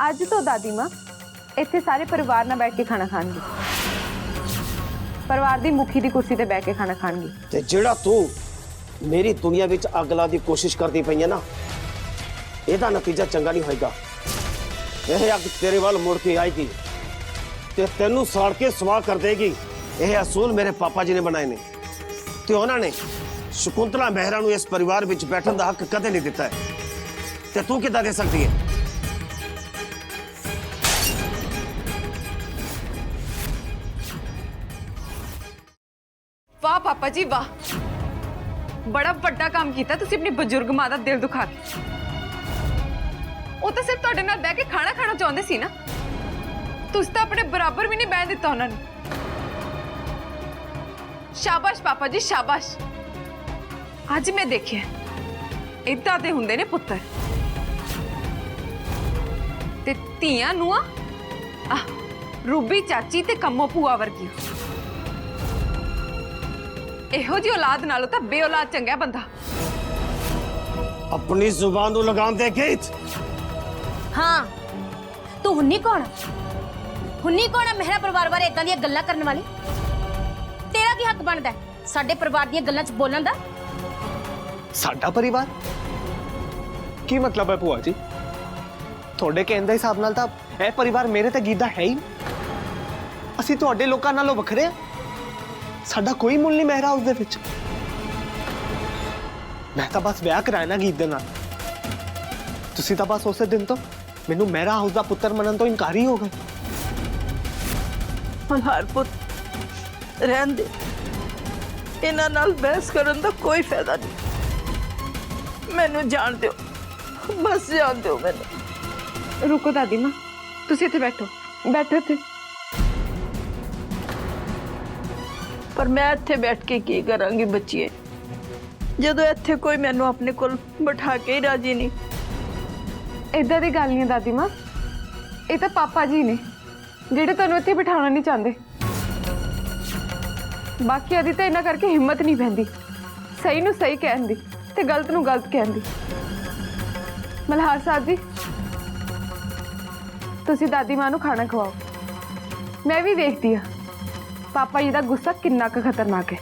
ਅੱਜ ਤੋਂ ਦਾਦੀ माँ ਇੱਥੇ ਸਾਰੇ ਪਰਿਵਾਰ ਨਾਲ ਬੈਠ ਕੇ ਖਾਣਾ ਖਾਣਗੇ। ਪਰਿਵਾਰ ਦੀ ਮੁਖੀ ਦੀ ਕੁਰਸੀ ਤੇ ਬੈਠ ਕੇ ਖਾਣਾ ਖਾਣਗੇ। ਤੇ ਜਿਹੜਾ ਤੂੰ ਮੇਰੀ ਦੁਨੀਆ ਵਿੱਚ ਅੱਗ ਲਾਉਣ ਦੀ ਕੋਸ਼ਿਸ਼ ਕਰਦੀ ਪਈ ਹੈ ਨਾ, ਇਹਦਾ ਨਤੀਜਾ ਚੰਗਾ ਨਹੀਂ ਹੋਏਗਾ। ਇਹ ਅੱਗ ਤੇਰੇ ਵੱਲ ਮੁੜ ਕੇ ਆਏਗੀ ਤੇ ਤੈਨੂੰ ਸਾੜ ਕੇ ਸਵਾਹ ਕਰ ਦੇਗੀ। ਇਹ ਅਸੂਲ ਮੇਰੇ ਪਾਪਾ ਜੀ ਨੇ ਬਣਾਏ ਨੇ ਤੇ ਉਹਨਾਂ ਨੇ ਸ਼ਕੁੰਤਲਾ ਮਹਿਰਾ ਨੂੰ ਇਸ ਪਰਿਵਾਰ ਵਿੱਚ ਬੈਠਣ ਦਾ ਹੱਕ ਕਦੇ ਨਹੀਂ ਦਿੱਤਾ ਹੈ। ਤੇ ਤੂੰ ਕਿੱਦਾਂ ਦੇ ਸਕਦੀ ਹੈ? वाह पापा जी वाह, बड़ा बड़ा काम किया तुसी अपनी बजुर्ग मां दा दिल दुखा के। वो तो सिर्फ तुहाडे नाल बैठ के खाना खाना चाहते सी ना, तुसी तो अपने बराबर भी नहीं बैठ दिता उन्होंने। शाबाश पापा जी शाबाश। अज मैं देखिया इदां दे हुंदे ने पुत्तर ते धीआं नूआं रूबी चाची ते कम्मो भूआ वर्गी। इहो जी औलाद नालों तो बे औलाद चंगा बंदा। अपनी जुबान नूं लगाम दे गीत। हाँ तू हुन्नी कौन है मेहरा परिवार बारे इदां दी गल्लां करन वाली? तेरा की हक बनदा है साडे परिवार दी गल्लां च बोलण दा? साडा परिवार की मतलब है भूआ जी? थोड़े कहण दे हिसाब नाल तां यह परिवार मेरे ते गीत दा है ही नहीं। असीं तुहाडे लोकां नालों वखरे आ। साडा कोई मुल नहीं महरा हाउस दे विच। मैं तो बस ब्याह कराया ना गीत दे नाल। तुसीं तां बस उस दिन तो मैनू महरा हाउस दा पुत्तर मनन तो इनकार ही हो गए। मल्हार पुत रहन दे, इन्हां नाल बहस करन दा कोई फायदा नहीं। मैनू जान दो, बस जान दो मैनू। रुको दादी माँ, तुसी इत्थे बैठो, बैठो इत्थे। पर मैं इत्थे बैठ के की करांगी बच्चिए, जदों इत्थे कोई मैनू अपने कोल बिठा के ही राजी नहीं। इदां दी गल नहीं है दादी माँ, ये तो पापा जी ने जिहड़े तुहानूं इत्थे बिठाउणा नहीं चाहते। बाकी अदी तो इन्हां करके हिम्मत नहीं पैंदी सही नूं सही कहण दी ते गलत नूं गलत कहण दी। मल्हार साहब जी, तुसीं दादी माँ नूं खाना खवाओ। मैं भी वेखदी आ पापा जी का गुस्सा कितना क खतरनाक है।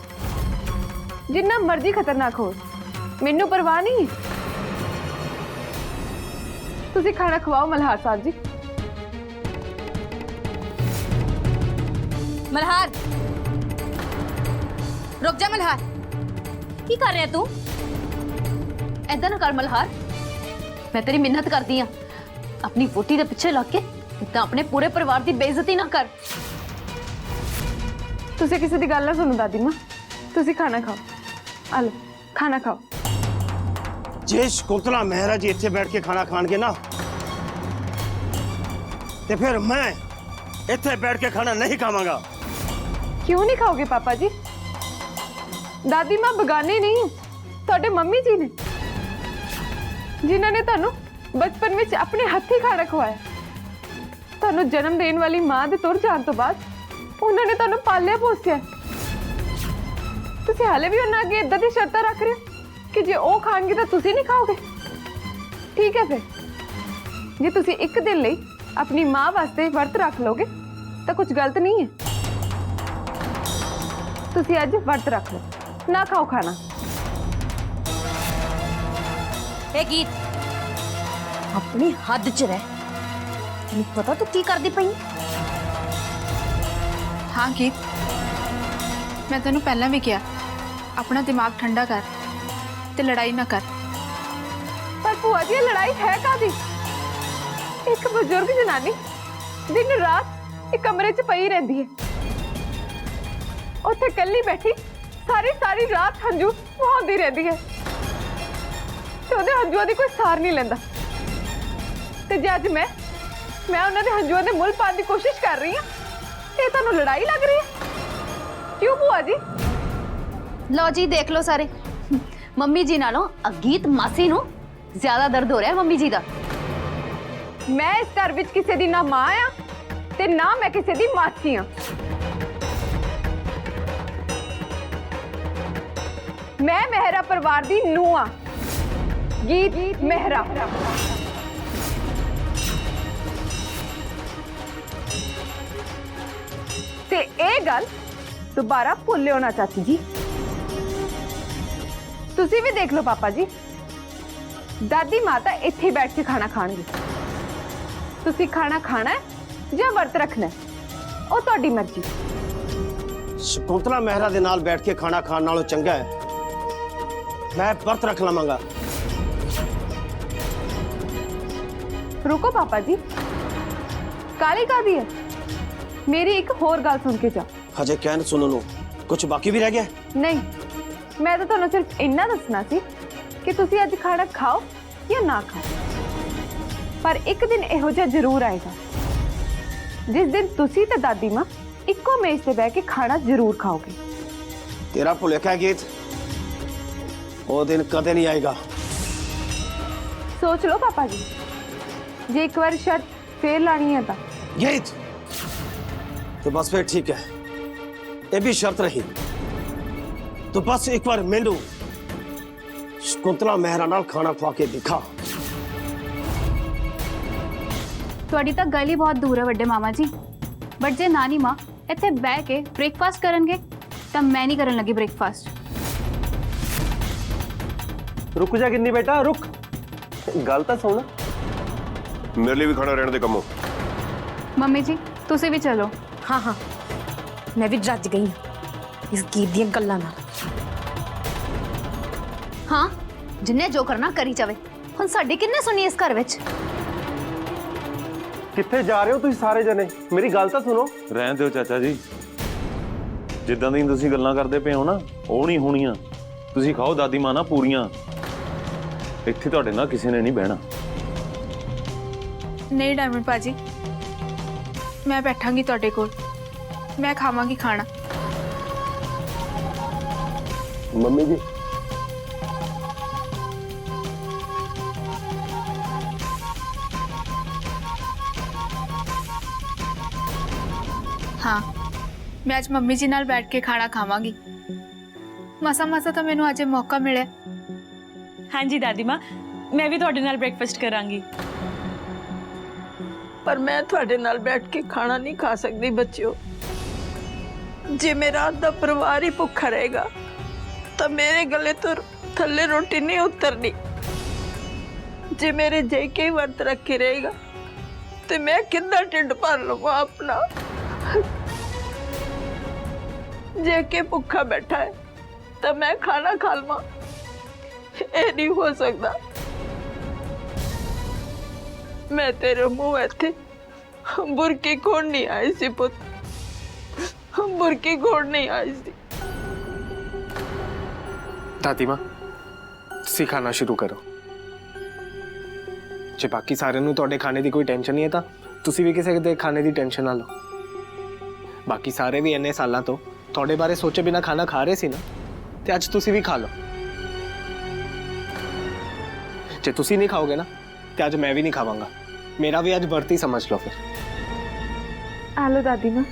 जिन्ना मर्जी खतरनाक हो, मैनू परवाह नहीं। तुसी खाना खवाओ मल्हार साहब जी। मल्हार रुक जा। मल्हार की कर रहा तू? ऐदा ना कर मल्हार, मैं तेरी मिन्नत करदी हां। अपनी वोटी दे पिछे लग के इदां अपने पूरे परिवार की बेइज्जती ना कर। तुसी किसी की गल ना सुनो दादी माँ, तुसी खाना खाओ। आ लो खाना खाओ। जे शकुंतला मेहरा जी इत्थे बैठ के खाना खाणगे ना, ते फिर मैं इत्थे बैठ के खाना नहीं खावांगा। क्यों नहीं खाओगे पापा जी? दादी माँ बगाने नहीं, तुहाडे मम्मी जी ने, जिन्होंने तुहानू बचपन में अपने हत्थी खाना खवाया। तुहानू जन्म देने वाली माँ दे तुर जाण तो बाद उन्होंने तुहानू पालिया पोसिया। तुसीं हाले भी उन्हां अगे इदां दी शर्तां रख रहे हो कि जे वो खाणगे तो तुसीं नहीं खाओगे। ठीक है, फिर जे तुसीं एक दिन लई अपनी माँ वास्ते वर्त रख लोगे तो कुछ गलत नहीं है। तुसीं अज वर्त रख लो, ना खाओ खाना। ए गीत अपनी हद च रह। तैनूं पता तू की करदी पई? हाँ गीत, मैं तेनों पहला भी किया अपना दिमाग ठंडा कर ते लड़ाई ना कर। पर भूआ जी लड़ाई है कादी? एक बुजुर्ग जनानी दिन रात एक कमरे च पई रहती है, उत्थे कल्ली बैठी सारी रात हंजू बहाती रहती है ते उहदे हंजुआं दी कोई सार नहीं लैंदा। ते जे अज मैं उन्हां दे हंजुआं दे मुल पाने की कोशिश कर रही हूं, ये तुहानू लड़ाई लग रही है? क्यों भूआ जी? लो जी देख लो सारे, मम्मी जी नालों अगीत मासी नू ज्यादा दर्द हो रहा है मम्मी जी दा। मैं इस घर विच किसी दी ना मां आ ते ना मैं किसी दी मासी हाँ। मैं मेहरा परिवार दी नूंह आ, गीत मेहरा। ਗੱਲ ਦੁਬਾਰਾ ਭੁੱਲਿਓ ਨਾ ਚਾਚੀ ਜੀ। ਤੁਸੀਂ ਵੀ ਦੇਖ ਲਓ ਪਾਪਾ ਜੀ, ਦਾਦੀ ਮਾਤਾ ਇੱਥੇ ਬੈਠ ਕੇ ਖਾਣਾ ਖਾਣਗੇ। ਤੁਸੀਂ ਖਾਣਾ ਖਾਣਾ ਹੈ ਜਾਂ ਵਰਤ ਰੱਖਣਾ ਹੈ, ਉਹ ਤੁਹਾਡੀ ਮਰਜ਼ੀ। ਸ਼ਕੁੰਤਲਾ ਮਹਿਰਾ ਦੇ ਨਾਲ ਬੈਠ ਕੇ ਖਾਣਾ ਖਾਣ ਨਾਲੋਂ ਚੰਗਾ ਹੈ ਮੈਂ ਵਰਤ ਰੱਖ ਲਵਾਂਗਾ। रुको पापा जी, काली का दी है? मेरी एक होर गल सुन के जा। हजे कहन सुनो नो कुछ बाकी भी रह गया? नहीं, मैं तो तुहानू सिर्फ इन्ना दसना सी कि तुसी अज खाना खाओ या ना खाओ, पर एक दिन इहो जिहा जरूर आएगा जिस दिन तुसी ते दादी मां इक्को मेज ते बैठ के खाना जरूर खाओगे। तेरा भुलेखा गीत, वो दिन कदे नहीं आएगा। सोच लो पापा जी, जे एक बार शर्त फिर लानी है तो गीत तो बस फिर ठीक है, ये भी शर्त रही तो बस एक बार मैनू शकुंतला मेहरा नाल खाना खवा के दिखा। ਤੁਹਾਡੀ ਤਾਂ ਗੱਲ ਹੀ ਬਹੁਤ ਦੂਰ ਹੈ ਵੱਡੇ ਮਾਮਾ ਜੀ, ਬਟ ਜੇ ਨਾਨੀ ਮਾਂ ਇੱਥੇ ਬਹਿ ਕੇ ਬ੍ਰੇਕਫਾਸਟ ਕਰਨਗੇ ਤਾਂ ਮੈਂ ਨਹੀਂ ਕਰਨ ਲੱਗੀ ਬ੍ਰੇਕਫਾਸਟ। रुक जा गिन्नी बेटा, रुक, गल तो सुन। मेरे लिए भी खाना रहने दे कमो। ਮੰਮੀ ਜੀ ਤੁਸੀਂ ਵੀ ਚਲੋ। हाँ हाँ, मैं भी रज गई इस गीत दी गल्लां नाल। हाँ, जिन्ने जो करना करी जावे, हुण साडी किन्ने सुनी इस घर विच? कित्थे जा रहे हो तुसीं सारे जने? मेरी गल तो सुनो। ਰਹਿਣ ਦਿਓ ਚਾਚਾ ਜੀ, ਜਿੱਦਾਂ ਦੀਆਂ ਤੁਸੀਂ ਗੱਲਾਂ ਕਰਦੇ ਪਏ ਹੋ ਨਾ ਉਹ ਨਹੀਂ ਹੋਣੀਆਂ। ਤੁਸੀਂ ਖਾਓ ਦਾਦੀ ਮਾਂ ਨਾ ਪੂਰੀਆਂ, ਇੱਥੇ ਤੁਹਾਡੇ ਨਾਲ ਕਿਸੇ ਨੇ ਨਹੀਂ ਬਹਿਣਾ। ਨਹੀਂ ਡਾਇਮੰਡ ਭਾਜੀ, ਮੈਂ ਬੈਠਾਂਗੀ ਤੁਹਾਡੇ ਕੋਲ, ਮੈਂ ਖਾਵਾਂਗੀ ਖਾਣਾ। मम्मी जी हाँ, मैं आज मम्मी जी नाल बैठ के खाना खावांगी। मसा मसा तो मैनू आज मौका मिले। हाँ जी दादी माँ, मैं भी तुहाडे नाल ब्रेकफास्ट करांगी। पर मैं तुहाडे नाल बैठ के खाना नहीं खा सकती बच्चों। जे मेरा आधा परिवार ही भुखा रहेगा तो मेरे गले तो थल्ले रोटी नहीं उतरनी। जे मेरे जेके ही वर्त रखे रहेगा तो मैं कितना ढिड भर लवां अपना। जेके भुखा बैठा है तो मैं खाना खा लवां, ये नहीं हो सकता। मैं तेरे मुंह इत्थे बुरकी खोड़ नहीं आई सी पुत, बुरकी खोड़ नहीं आई सी। दादी मां तुसीं खाना शुरू करो। जे बाकी सारे नूं तुहाडे खाने की कोई टेंशन नहीं है तो तुसीं भी किसी दे खाने की टेंशन ना लो। बाकी सारे भी इन्ने सालों तो तुहाडे बारे सोचे बिना खाना खा रहे सी ना, ते अज तुसीं भी खा लो। जे तुसीं नहीं खाओगे ना तो अज मैं भी नहीं खावांगा। मेरा भी अज व्रत ही समझ लो फिर। आ लो दादी माँ,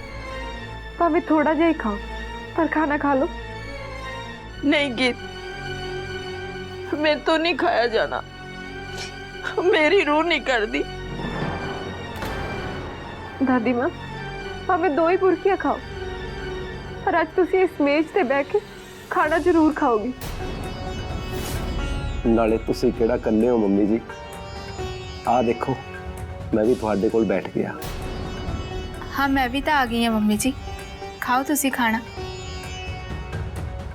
भावे थोड़ा जा ही खाओ पर खाना खा लो। नहीं गीत, मैं तो नहीं खाया जाना, मेरी रूह नहीं कर दी। दादी माँ भावे दो ही बुरकियां खाओ, पर आज तुसी इस मेज ते बैठ के खाना जरूर खाओगी। नाले तुसी केड़ा कल्ले हो मम्मी जी, आ देखो मैं भी तुहाडे कोल बैठ गया। हाँ, मैं भी तो आ गई हूँ मम्मी जी, खाओ तुसी खाना।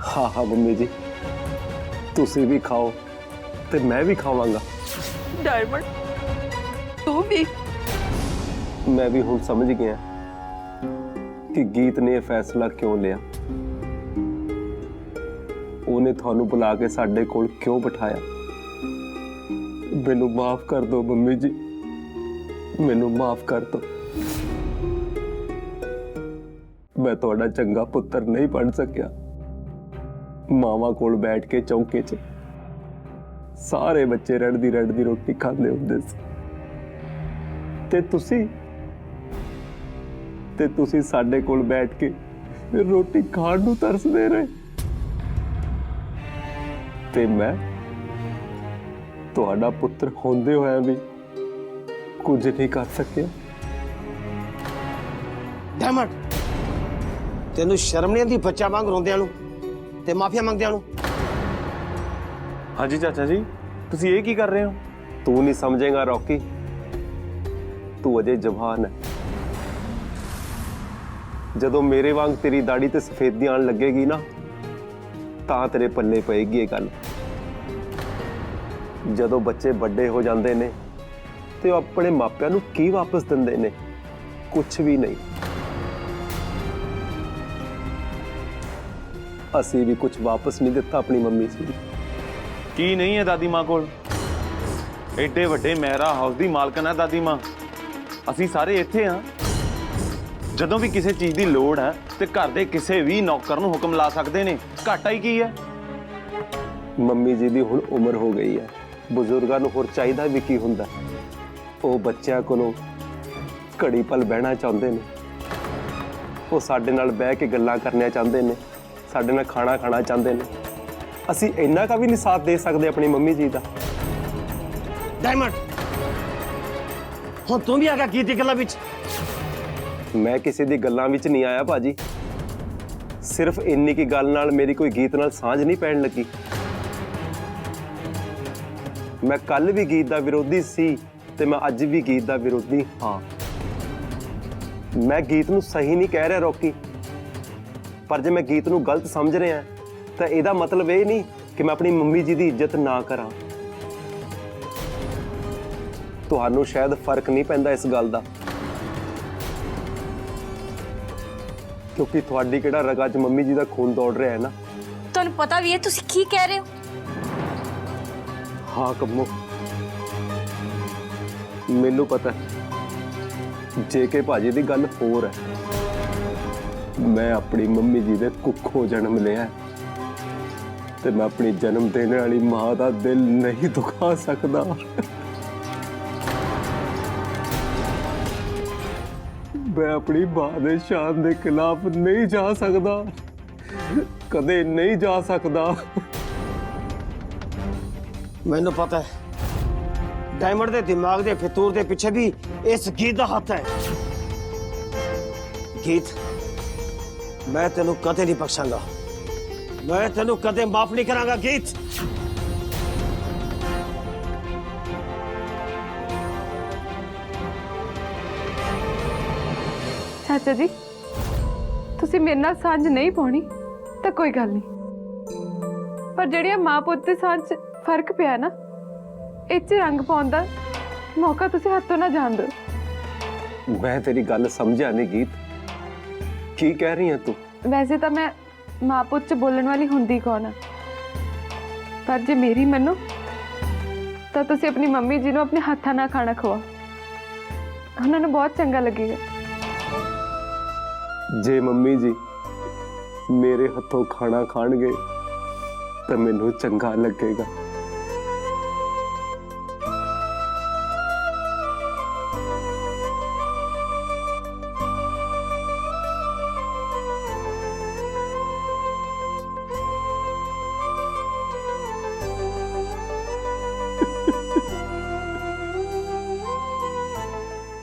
हाँ हाँ मम्मी जी, तुसी भी खाओ ते मैं भी खावांगा। डायमंड तू भी? मैं भी हुण समझ गया कि गीत ने यह फैसला क्यों लिया। उन्हें थानू बुला के साडे कोल क्यों बिठाया। मैनू माफ कर दो मम्मी जी, मैनू माफ कर दो। मैं तुहाडा चंगा पुत्र नहीं बन सकिया। मावा कोल बैठ के चौके च सारे बच्चे रड़दी रोटी खांदे हुंदे सी, ते तुसी साडे कोल बैठ के रोटी खाण नूं तरसदे रहे, ते मैं तुहाडा पुत्र होंदे होया भी कुछ नहीं कर सकिया। डायमंड ਤੈਨੂੰ ਸ਼ਰਮ ਨਹੀਂ ਆਉਂਦੀ ਬੱਚਾ ਵਾਂਗ ਰੋਂਦਿਆਂ ਨੂੰ ਤੇ ਮਾਫੀਆ ਮੰਗਦਿਆਂ ਨੂੰ? ਹਾਂਜੀ ਚਾਚਾ ਜੀ, ਤੁਸੀਂ ਇਹ ਕੀ ਕਰ ਰਹੇ ਹੋ? ਤੂੰ ਨਹੀਂ ਸਮਝੇਗਾ ਰੌਕੀ, ਤੂੰ ਅਜੇ ਜਵਾਨ ਹੈ। ਜਦੋਂ ਮੇਰੇ ਵਾਂਗ ਤੇਰੀ ਦਾੜੀ ਤੇ ਸਫੇਦੀ ਆਣ ਲੱਗੇਗੀ ਨਾ, ਤਾਂ ਤੇਰੇ ਪੱਲੇ ਪਏਗੀ ਇਹ ਗੱਲ। ਜਦੋਂ ਬੱਚੇ ਵੱਡੇ ਹੋ ਜਾਂਦੇ ਨੇ ਤੇ ਉਹ ਆਪਣੇ ਮਾਪਿਆਂ ਨੂੰ ਕੀ ਵਾਪਸ ਦਿੰਦੇ ਨੇ? ਕੁਝ ਵੀ ਨਹੀਂ। ਅਸੀਂ ਵੀ ਕੁਝ ਵਾਪਸ ਨਹੀਂ ਦਿੱਤਾ ਆਪਣੀ ਮੰਮੀ ਜੀ। ਕੀ ਨਹੀਂ ਹੈ ਦਾਦੀ ਮਾਂ ਕੋਲ? ਐਡੇ ਵੱਡੇ ਮਹਿਰਾ ਹਾਊਸ ਦੀ ਮਾਲਕਨ ਹੈ ਦਾਦੀ ਮਾਂ। ਅਸੀਂ ਸਾਰੇ ਇੱਥੇ ਹਾਂ। ਜਦੋਂ ਵੀ ਕਿਸੇ ਚੀਜ਼ ਦੀ ਲੋੜ ਹੈ ਤੇ ਘਰ ਦੇ ਕਿਸੇ ਵੀ ਨੌਕਰ ਨੂੰ ਹੁਕਮ ਲਾ ਸਕਦੇ ਨੇ। ਘਾਟਾ ਹੀ ਕੀ ਹੈ? ਮੰਮੀ ਜੀ ਦੀ ਹੁਣ ਉਮਰ ਹੋ ਗਈ ਹੈ। ਬਜ਼ੁਰਗਾਂ ਨੂੰ ਹੋਰ ਚਾਹੀਦਾ ਵੀ ਕੀ ਹੁੰਦਾ? ਉਹ ਬੱਚਿਆਂ ਕੋਲੋਂ ਘੜੀ ਪਲ ਬਹਿਣਾ ਚਾਹੁੰਦੇ ਨੇ। ਉਹ ਸਾਡੇ ਨਾਲ ਬਹਿ ਕੇ ਗੱਲਾਂ ਕਰਨੀਆਂ ਚਾਹੁੰਦੇ ਨੇ, ਸਾਡੇ ਨਾਲ ਖਾਣਾ ਖਾਣਾ ਚਾਹੁੰਦੇ ਨੇ। ਅਸੀਂ ਇੰਨਾ ਕਾ ਵੀ ਨਹੀਂ ਸਾਥ ਦੇ ਸਕਦੇ ਆਪਣੀ ਮੰਮੀ ਜੀ ਦਾ। ਡਾਇਮੰਡ, ਹੁਣ ਤੂੰ ਵੀ ਆ ਗਿਆ ਗੀਤ ਦੀ ਗੱਲਾਂ ਵਿੱਚ। ਮੈਂ ਕਿਸੇ ਦੀ ਗੱਲਾਂ ਵਿੱਚ ਨਹੀਂ ਆਇਆ ਭਾਜੀ। ਸਿਰਫ ਇੰਨੀ ਕੀ ਗੱਲ ਨਾਲ ਮੇਰੀ ਕੋਈ ਗੀਤ ਨਾਲ ਸਾਂਝ ਨਹੀਂ ਪੈਣ ਲੱਗੀ। ਮੈਂ ਕੱਲ ਵੀ ਗੀਤ ਦਾ ਵਿਰੋਧੀ ਸੀ ਤੇ ਮੈਂ ਅੱਜ ਵੀ ਗੀਤ ਦਾ ਵਿਰੋਧੀ ਹਾਂ। ਮੈਂ ਗੀਤ ਨੂੰ ਸਹੀ ਨਹੀਂ ਕਹਿ ਰਿਹਾ ਰੌਕੀ, ਪਰ ਜੇ ਮੈਂ ਗੀਤ ਨੂੰ ਗਲਤ ਸਮਝ ਰਿਹਾ ਤਾਂ ਇਹਦਾ ਮਤਲਬ ਇਹ ਨਹੀਂ ਕਿ ਮੈਂ ਆਪਣੀ ਮੰਮੀ ਜੀ ਦੀ ਇੱਜ਼ਤ ਨਾ ਕਰਾਂ। ਤੁਹਾਨੂੰ ਸ਼ਾਇਦ ਫਰਕ ਨਹੀਂ ਪੈਂਦਾ ਇਸ ਗੱਲ ਦਾ, ਕਿਉਂਕਿ ਤੁਹਾਡੀ ਕਿਹੜਾ ਰਗਾਂ 'ਚ ਮੰਮੀ ਜੀ ਦਾ ਖੂਨ ਦੌੜ ਰਿਹਾ ਹੈ ਨਾ। ਤੁਹਾਨੂੰ ਪਤਾ ਵੀ ਹੈ ਤੁਸੀਂ ਕੀ ਕਹਿ ਰਹੇ ਹੋ? ਹਾਂ ਕੰਮੋ, ਮੈਨੂੰ ਪਤਾ ਜੇ ਕੇ ਭਾਜੀ ਦੀ ਗੱਲ ਹੋਰ ਹੈ। ਮੈਂ ਆਪਣੀ ਮੰਮੀ ਜੀ ਦੇ ਕੁੱਖੋਂ ਜਨਮ ਲਿਆ ਤੇ ਮੈਂ ਆਪਣੀ ਜਨਮ ਦੇਣ ਵਾਲੀ ਮਾਂ ਦਾ ਦਿਲ ਨਹੀਂ ਦੁਖਾ ਸਕਦਾ। ਮੈਂ ਆਪਣੀ ਮਾਂ ਦੇ ਸ਼ਾਨ ਦੇ ਖਿਲਾਫ ਨਹੀਂ ਜਾ ਸਕਦਾ, ਕਦੇ ਨਹੀਂ ਜਾ ਸਕਦਾ। ਮੈਨੂੰ ਪਤਾ ਹੈ ਡਾਇਮੰਡ ਦੇ ਦਿਮਾਗ ਦੇ ਫਿਤੂਰ ਦੇ ਪਿੱਛੇ ਵੀ ਇਸ ਗੀਤ ਦਾ ਹੱਥ ਹੈ। ਗੀਤ, ਮੈਂ ਤੈਨੂੰ ਕਦੇ ਨਹੀਂ ਬਖਸ਼ਾਂਗਾ। ਮੈਂ ਤੈਨੂੰ ਕਦੇ ਮਾਫ ਨਹੀਂ ਕਰਾਂਗਾ ਗੀਤ। ਚਾਚਾ ਜੀ, ਤੁਸੀਂ ਮੇਰੇ ਨਾਲ ਸਾਂਝ ਨਹੀਂ ਪਾਉਣੀ ਤਾਂ ਕੋਈ ਗੱਲ ਨਹੀਂ, ਪਰ ਜਿਹੜੀਆਂ ਮਾਂ ਪੁੱਤ ਦੇ ਸਾਂਝ 'ਚ ਫਰਕ ਪਿਆ ਨਾ, ਇਹ 'ਚ ਰੰਗ ਪਾਉਣ ਦਾ ਮੌਕਾ ਤੁਸੀਂ ਹੱਥੋਂ ਨਾ ਜਾਣ ਦਿਓ। ਮੈਂ ਤੇਰੀ ਗੱਲ ਸਮਝਿਆ ਨਹੀਂ ਗੀਤ, ਕੀ ਕਹਿ ਰਹੀ ਹੈ ਤੂੰ? ਵੈਸੇ ਤਾਂ ਮੈਂ ਮਾਂ ਪੁੱਤ 'ਚ ਬੋਲਣ ਵਾਲੀ ਹੁੰਦੀ ਕੌਣ ਆ, ਪਰ ਜੇ ਮੇਰੀ ਮੰਨੋ ਤਾਂ ਤੁਸੀਂ ਆਪਣੀ ਮੰਮੀ ਜੀ ਨੂੰ ਆਪਣੇ ਹੱਥਾਂ ਨਾਲ ਖਾਣਾ ਖਵਾਓ, ਉਹਨਾਂ ਨੂੰ ਬਹੁਤ ਚੰਗਾ ਲੱਗੇਗਾ। ਜੇ ਮੰਮੀ ਜੀ ਮੇਰੇ ਹੱਥੋਂ ਖਾਣਾ ਖਾਣਗੇ ਤਾਂ ਮੈਨੂੰ ਚੰਗਾ ਲੱਗੇਗਾ।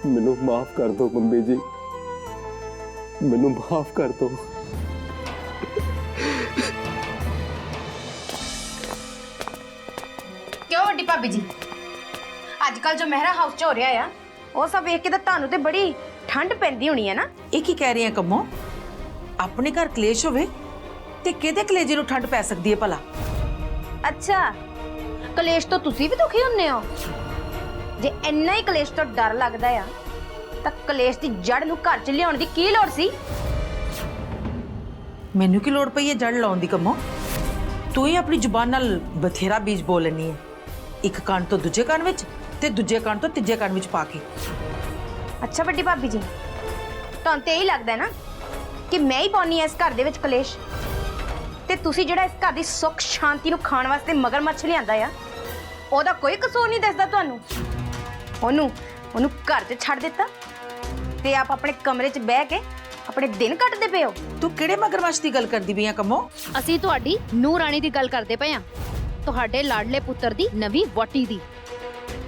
ਮੈਨੂੰ ਮਾਫ ਕਰ ਦਿਓ ਮੰਮੀ ਜੀ, ਮੈਨੂੰ ਮਾਫ ਕਰ ਦਿਓ। ਕਿਉਂ ਵੱਡੀ ਭਾਬੀ ਜੀ, ਅੱਜ ਕੱਲ ਜੋ ਮਹਿਰਾ ਹਾਊਸ 'ਚ ਹੋ ਰਿਹਾ ਆ, ਉਹ ਸਭ ਵੇਖ ਕੇ ਤਾਂ ਤੁਹਾਨੂੰ ਤੇ ਬੜੀ ਠੰਡ ਪੈਂਦੀ ਹੋਣੀ ਹੈ ਨਾ। ਇਹ ਕੀ ਕਹਿ ਰਹੀ ਹੈ ਕੰਮੋ? ਆਪਣੇ ਘਰ ਕਲੇਸ਼ ਹੋਵੇ ਤੇ ਕਿਹਦੇ ਕਲੇਜੇ ਨੂੰ ਠੰਡ ਪੈ ਸਕਦੀ ਹੈ ਭਲਾ? ਅੱਛਾ, ਕਲੇਸ਼ ਤੋਂ ਤੁਸੀਂ ਵੀ ਦੁਖੀ ਹੁੰਨੇ ਹੋ? ਜੇ ਇੰਨਾ ਹੀ ਕਲੇਸ਼ ਤੋਂ ਡਰ ਲੱਗਦਾ ਆ ਤਾਂ ਕਲੇਸ਼ ਦੀ ਜੜ ਨੂੰ ਘਰ 'ਚ ਲਿਆਉਣ ਦੀ ਕੀ ਲੋੜ ਸੀ? ਮੈਨੂੰ ਕੀ ਲੋੜ ਪਈ ਹੈ ਜੜ ਲਾਉਣ ਦੀ ਕੰਮੋ? ਤੂੰ ਹੀ ਆਪਣੀ ਜ਼ੁਬਾਨ ਨਾਲ ਬਥੇਰਾ ਬੀਜ ਬੋਲ ਲੈਣੀ ਹੈ, ਇੱਕ ਕੰਨ ਤੋਂ ਦੂਜੇ ਕੰਨ ਵਿੱਚ ਤੇ ਦੂਜੇ ਕੰਨ ਤੋਂ ਤੀਜੇ ਕੰਨ ਵਿੱਚ ਪਾ ਕੇ। ਅੱਛਾ ਵੱਡੀ ਭਾਬੀ ਜੀ, ਤੁਹਾਨੂੰ ਤੇ ਇਹੀ ਲੱਗਦਾ ਨਾ ਕਿ ਮੈਂ ਹੀ ਪਾਉਣੀ ਐ ਇਸ ਘਰ ਦੇ ਵਿੱਚ ਕਲੇਸ਼, ਤੇ ਤੁਸੀਂ ਜਿਹੜਾ ਇਸ ਘਰ ਦੀ ਸੁੱਖ ਸ਼ਾਂਤੀ ਨੂੰ ਖਾਣ ਵਾਸਤੇ ਮਗਰਮੱਛ ਲਿਆਂਦਾ ਆ, ਉਹਦਾ ਕੋਈ ਕਸੂਰ ਨਹੀਂ ਦੱਸਦਾ ਤੁਹਾਨੂੰ। ਉਹਨੂੰ ਘਰ 'ਚ ਛੱਡ ਦਿੱਤਾ ਤੇ ਆਪ ਆਪਣੇ ਕਮਰੇ 'ਚ ਬਹਿ ਕੇ ਆਪਣੇ ਦਿਨ ਕੱਟਦੇ ਪਏ ਹੋ। ਤੂੰ ਕਿਹੜੇ ਮਗਰਮੱਛ ਦੀ ਗੱਲ ਕਰਦੀ ਪਈ ਆ ਕੰਮੋ? ਅਸੀਂ ਤੁਹਾਡੀ ਨੂੰਹ ਰਾਣੀ ਦੀ ਗੱਲ ਕਰਦੇ ਪਏ ਹਾਂ, ਤੁਹਾਡੇ ਲਾਡਲੇ ਪੁੱਤਰ ਦੀ ਨਵੀਂ ਵੋਟੀ ਦੀ,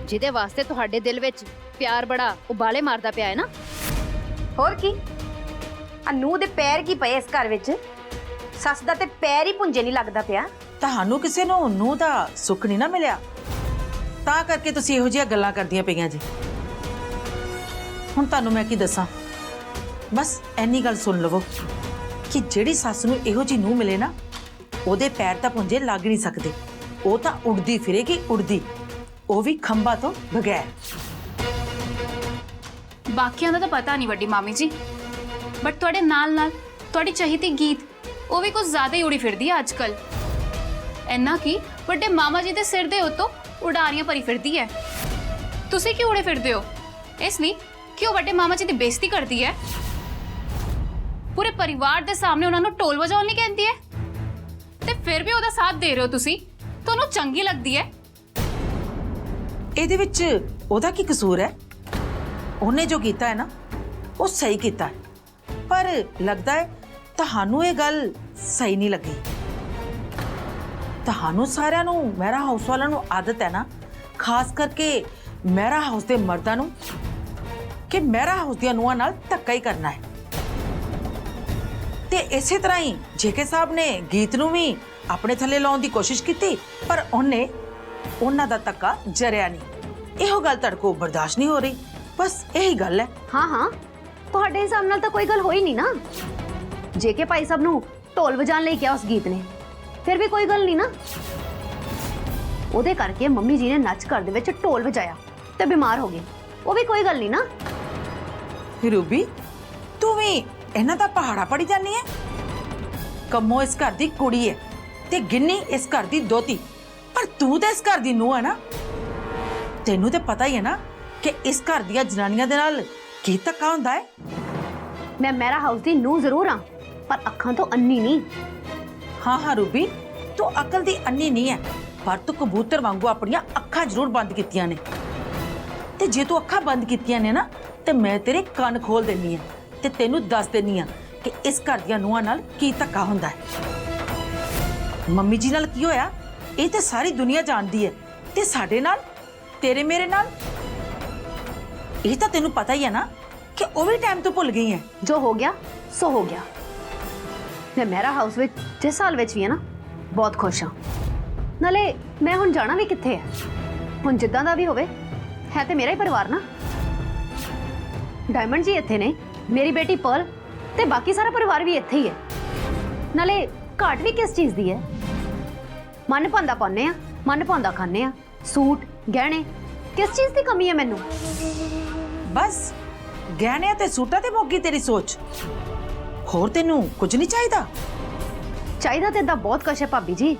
ਜਿਹਦੇ ਵਾਸਤੇ ਤੁਹਾਡੇ ਦਿਲ ਵਿੱਚ ਪਿਆਰ ਬੜਾ ਉਬਾਲੇ ਮਾਰਦਾ ਪਿਆ ਹੈ ਨਾ। ਹੋਰ ਕੀ, ਆ ਨੂੰਹ ਦੇ ਪੈਰ ਕੀ ਪਏ ਇਸ ਘਰ ਵਿੱਚ? ਸੱਸ ਦਾ ਤੇ ਪੈਰ ਹੀ ਪੁੰਜੇ ਨਹੀਂ ਲੱਗਦਾ ਪਿਆ। ਤੁਹਾਨੂੰ ਕਿਸੇ ਨੂੰ ਨੂੰਹ ਦਾ ਸੁੱਖ ਨਹੀਂ ਨਾ ਮਿਲਿਆ, ਤਾਂ ਕਰਕੇ ਤੁਸੀਂ ਇਹੋ ਜਿਹੀਆਂ ਗੱਲਾਂ ਕਰਦੀਆਂ ਪਈਆਂ ਜੀ। ਹੁਣ ਤੁਹਾਨੂੰ ਮੈਂ ਕੀ ਦੱਸਾਂ, ਬਸ ਇੰਨੀ ਗੱਲ ਸੁਣ ਲਵੋ ਕਿ ਜਿਹੜੀ ਸੱਸ ਨੂੰ ਇਹੋ ਜਿਹੀ ਨੂੰਹ ਮਿਲੇ ਨਾ, ਉਹਦੇ ਪੈਰ ਤਾਂ ਪੁੰਜੇ ਲੱਗ ਨਹੀਂ ਸਕਦੇ। ਉਹ ਤਾਂ ਉੜਦੀ ਫਿਰੇਗੀ, ਉੜਦੀ, ਉਹ ਵੀ ਖੰਭਾਂ ਤੋਂ ਬਗੈਰ। ਬਾਕੀਆਂ ਦਾ ਤਾਂ ਪਤਾ ਨਹੀਂ ਵੱਡੀ ਮਾਮੀ ਜੀ, ਬਟ ਤੁਹਾਡੇ ਨਾਲ ਤੁਹਾਡੀ ਚਹੀਤੀ ਗੀਤ ਉਹ ਵੀ ਕੁਝ ਜ਼ਿਆਦਾ ਹੀ ਉੜੀ ਫਿਰਦੀ ਹੈ ਅੱਜਕੱਲ। ਇੰਨਾ ਕਿ ਵੱਡੇ ਮਾਮਾ ਜੀ ਦੇ ਸਿਰ ਦੇ ਉੱਤੋਂ ਉਡਾਰੀਆਂ ਭਰੀ ਫਿਰਦੀ ਹੈ। ਤੁਸੀਂ ਕਿਉਂ ਉੜੇ ਫਿਰਦੇ ਹੋ? ਇਸ ਲਈ ਕਿ ਉਹ ਵੱਡੇ ਮਾਮਾ ਜੀ ਦੀ ਬੇਇੱਜ਼ਤੀ ਕਰਦੀ ਹੈ, ਪੂਰੇ ਪਰਿਵਾਰ ਦੇ ਸਾਹਮਣੇ ਉਹਨਾਂ ਨੂੰ ਢੋਲ ਵਜਾਉਣ ਲਈ ਕਹਿੰਦੀ ਹੈ, ਤੇ ਫਿਰ ਵੀ ਉਹਦਾ ਸਾਥ ਦੇ ਰਹੇ ਹੋ ਤੁਸੀਂ। ਤੁਹਾਨੂੰ ਚੰਗੀ ਲੱਗਦੀ ਹੈ? ਇਹਦੇ ਵਿੱਚ ਉਹਦਾ ਕੀ ਕਸੂਰ ਹੈ? ਉਹਨੇ ਜੋ ਕੀਤਾ ਹੈ ਨਾ, ਉਹ ਸਹੀ ਕੀਤਾ ਹੈ। ਪਰ ਲੱਗਦਾ ਹੈ ਤੁਹਾਨੂੰ ਇਹ ਗੱਲ ਸਹੀ ਨਹੀਂ ਲੱਗੀ। ਤੁਹਾਨੂੰ ਸਾਰਿਆਂ ਨੂੰ, ਮਹਿਰਾ ਹਾਊਸ ਵਾਲਿਆਂ ਨੂੰ ਆਦਤ ਹੈ ਨਾ, ਖਾਸ ਕਰਕੇ ਮਹਿਰਾ ਹਾਊਸ ਦੇ ਮਰਦਾਂ ਨੂੰ, ਕਿ ਮਹਿਰਾ ਹਾਊਸ ਦੀਆਂ ਨੂੰਹਾਂ ਨਾਲ ਧੱਕਾ ਹੀ ਕਰਨਾ ਹੈ। ਤੇ ਇਸੇ ਤਰ੍ਹਾਂ ਹੀ ਜੇਕੇ ਸਾਹਿਬ ਨੇ ਗੀਤ ਨੂੰ ਵੀ ਆਪਣੇ ਥੱਲੇ ਲਾਉਣ ਦੀ ਕੋਸ਼ਿਸ਼ ਕੀਤੀ, ਪਰ ਉਹਨੇ ਉਹਨਾਂ ਦਾ ਧੱਕਾ ਜਰਿਆ ਨਹੀਂ। ਇਹੋ ਗੱਲ ਤੁਹਾਡੇ ਕੋਲ ਬਰਦਾਸ਼ਤ ਨਹੀਂ ਹੋ ਰਹੀ, ਬਸ ਇਹੀ ਗੱਲ ਹੈ। ਹਾਂ ਹਾਂ, ਤੁਹਾਡੇ ਹਿਸਾਬ ਨਾਲ ਤਾਂ ਕੋਈ ਗੱਲ ਹੋਈ ਨਹੀਂ ਨਾ। ਜੇ ਕਿ ਭਾਈ ਸਾਹਿਬ ਨੂੰ ਢੋਲ ਵਜਾਉਣ ਲਈ ਕਿਹਾ ਉਸ ਗੀਤ ਨੇ, ਫਿਰ ਵੀ ਕੋਈ ਗੱਲ ਨਹੀਂ ਨਾ। ਉਹਦੇ ਕਰਕੇ ਮੰਮੀ ਜੀ ਨੇ ਨੱਚ ਘਰ ਦੇ ਵਿੱਚ ਢੋਲ ਵਜਾਇਆ ਤੇ ਬਿਮਾਰ ਹੋ ਗਏ, ਉਹ ਵੀ ਕੋਈ ਗੱਲ ਨਹੀਂ ਨਾ। ਰੂਬੀ, ਤੂੰ ਵੀ ਇਹਨਾਂ ਦਾ ਪਹਾੜਾ ਪੜੀ ਜਾਂਦੀ ਹੈ। ਕੰਮੋ ਇਸ ਘਰ ਦੀ ਕੁੜੀ ਹੈ ਤੇ ਗਿੰਨੀ ਇਸ ਘਰ ਦੀ ਦੋਤੀ, ਪਰ ਤੂੰ ਤਾਂ ਇਸ ਘਰ ਦੀ ਨੂੰਹ ਹੈ ਨਾ। ਤੈਨੂੰ ਤੇ ਪਤਾ ਹੀ ਹੈ ਨਾ ਕਿ ਇਸ ਘਰ ਦੀਆਂ ਜਨਾਨੀਆਂ ਦੇ ਨਾਲ ਕੀ ਧੱਕਾ ਹੁੰਦਾ ਹੈ। ਮੈਂ ਮਹਿਰਾ ਹਾਊਸ ਦੀ ਨੂੰਹ ਜ਼ਰੂਰ ਹਾਂ, ਪਰ ਅੱਖਾਂ ਤੋਂ ਅੰਨੀ ਨਹੀਂ। ਹਾਂ ਰੂਬੀ, ਤੂੰ ਅਕਲ ਦੀ ਅੰਨੀ ਨਹੀਂ ਹੈ, ਪਰ ਤੂੰ ਕਬੂਤਰ ਵਾਂਗੂ ਆਪਣੀਆਂ ਅੱਖਾਂ ਜ਼ਰੂਰ ਬੰਦ ਕੀਤੀਆਂ ਨੇ। ਤੇ ਜੇ ਤੂੰ ਅੱਖਾਂ ਬੰਦ ਕੀਤੀਆਂ ਨੇ ਨਾ, ਤੇ ਮੈਂ ਤੇਰੇ ਕੰਨ ਖੋਲ ਦੇਣੀ ਆ ਤੇ ਤੈਨੂੰ ਦੱਸ ਦੇਣੀ ਆ ਕਿ ਇਸ ਘਰ ਦੀਆਂ ਨੂੰਹਾਂ ਨਾਲ ਕੀ ਧੱਕਾ ਹੁੰਦਾ ਹੈ। ਮੰਮੀ ਜੀ ਨਾਲ ਕੀ ਹੋਇਆ ਇਹ ਤੇ ਸਾਰੀ ਦੁਨੀਆ ਜਾਣਦੀ ਹੈ, ਤੇ ਸਾਡੇ ਨਾਲ, ਤੇਰੇ ਮੇਰੇ ਨਾਲ, ਇਹ ਤਾਂ ਤੈਨੂੰ ਪਤਾ ਹੀ ਹੈ ਨਾ ਕਿ ਉਹ ਵੀ ਟਾਈਮ ਤੋਂ ਭੁੱਲ ਗਈ ਹੈ। ਜੋ ਹੋ ਗਿਆ ਸੋ ਹੋ ਗਿਆ। ਮੈਂ ਮਹਿਰਾ ਹਾਊਸ ਵਿੱਚ ਜਿਸ ਸਾਲ ਵਿੱਚ ਵੀ ਹੈ ਨਾ, ਬਹੁਤ ਖੁਸ਼ ਹਾਂ। ਨਾਲੇ ਮੈਂ ਹੁਣ ਜਾਣਾ ਵੀ ਕਿੱਥੇ ਹੈ? ਹੁਣ ਜਿੱਦਾਂ ਦਾ ਵੀ ਹੋਵੇ, ਹੈ ਤੇ ਮੇਰਾ ਹੀ ਪਰਿਵਾਰ ਨਾ। ਡਾਇਮੰਡ ਜੀ ਇੱਥੇ ਨੇ, ਮੇਰੀ ਬੇਟੀ ਪਰਲ, ਤੇ ਬਾਕੀ ਸਾਰਾ ਪਰਿਵਾਰ ਵੀ ਇੱਥੇ ਹੀ ਹੈ। ਨਾਲੇ ਘਾਟ ਵੀ ਕਿਸ ਚੀਜ਼ ਦੀ ਹੈ? ਮਨ ਭਾਉਂਦਾ ਪਾਉਂਦੇ ਆ, ਮਨ ਭਾਉਂਦਾ ਖਾਂਦੇ ਆ, ਸੂਟ ਗਹਿਣੇ, ਕਿਸ ਚੀਜ਼ ਦੀ ਕਮੀ ਹੈ ਮੈਨੂੰ? ਬਸ ਗਹਿਣਿਆਂ ਤੇ ਸੂਟਾਂ ਤੇ ਮੋਗੀ ਤੇਰੀ ਸੋਚ, ਹੋਰ ਤੈਨੂੰ ਕੁਝ ਨਹੀਂ ਚਾਹੀਦਾ? ਚਾਹੀਦਾ ਤੇ ਏਦਾਂ ਬਹੁਤ ਕੁਛ ਹੈ ਭਾਬੀ ਜੀ,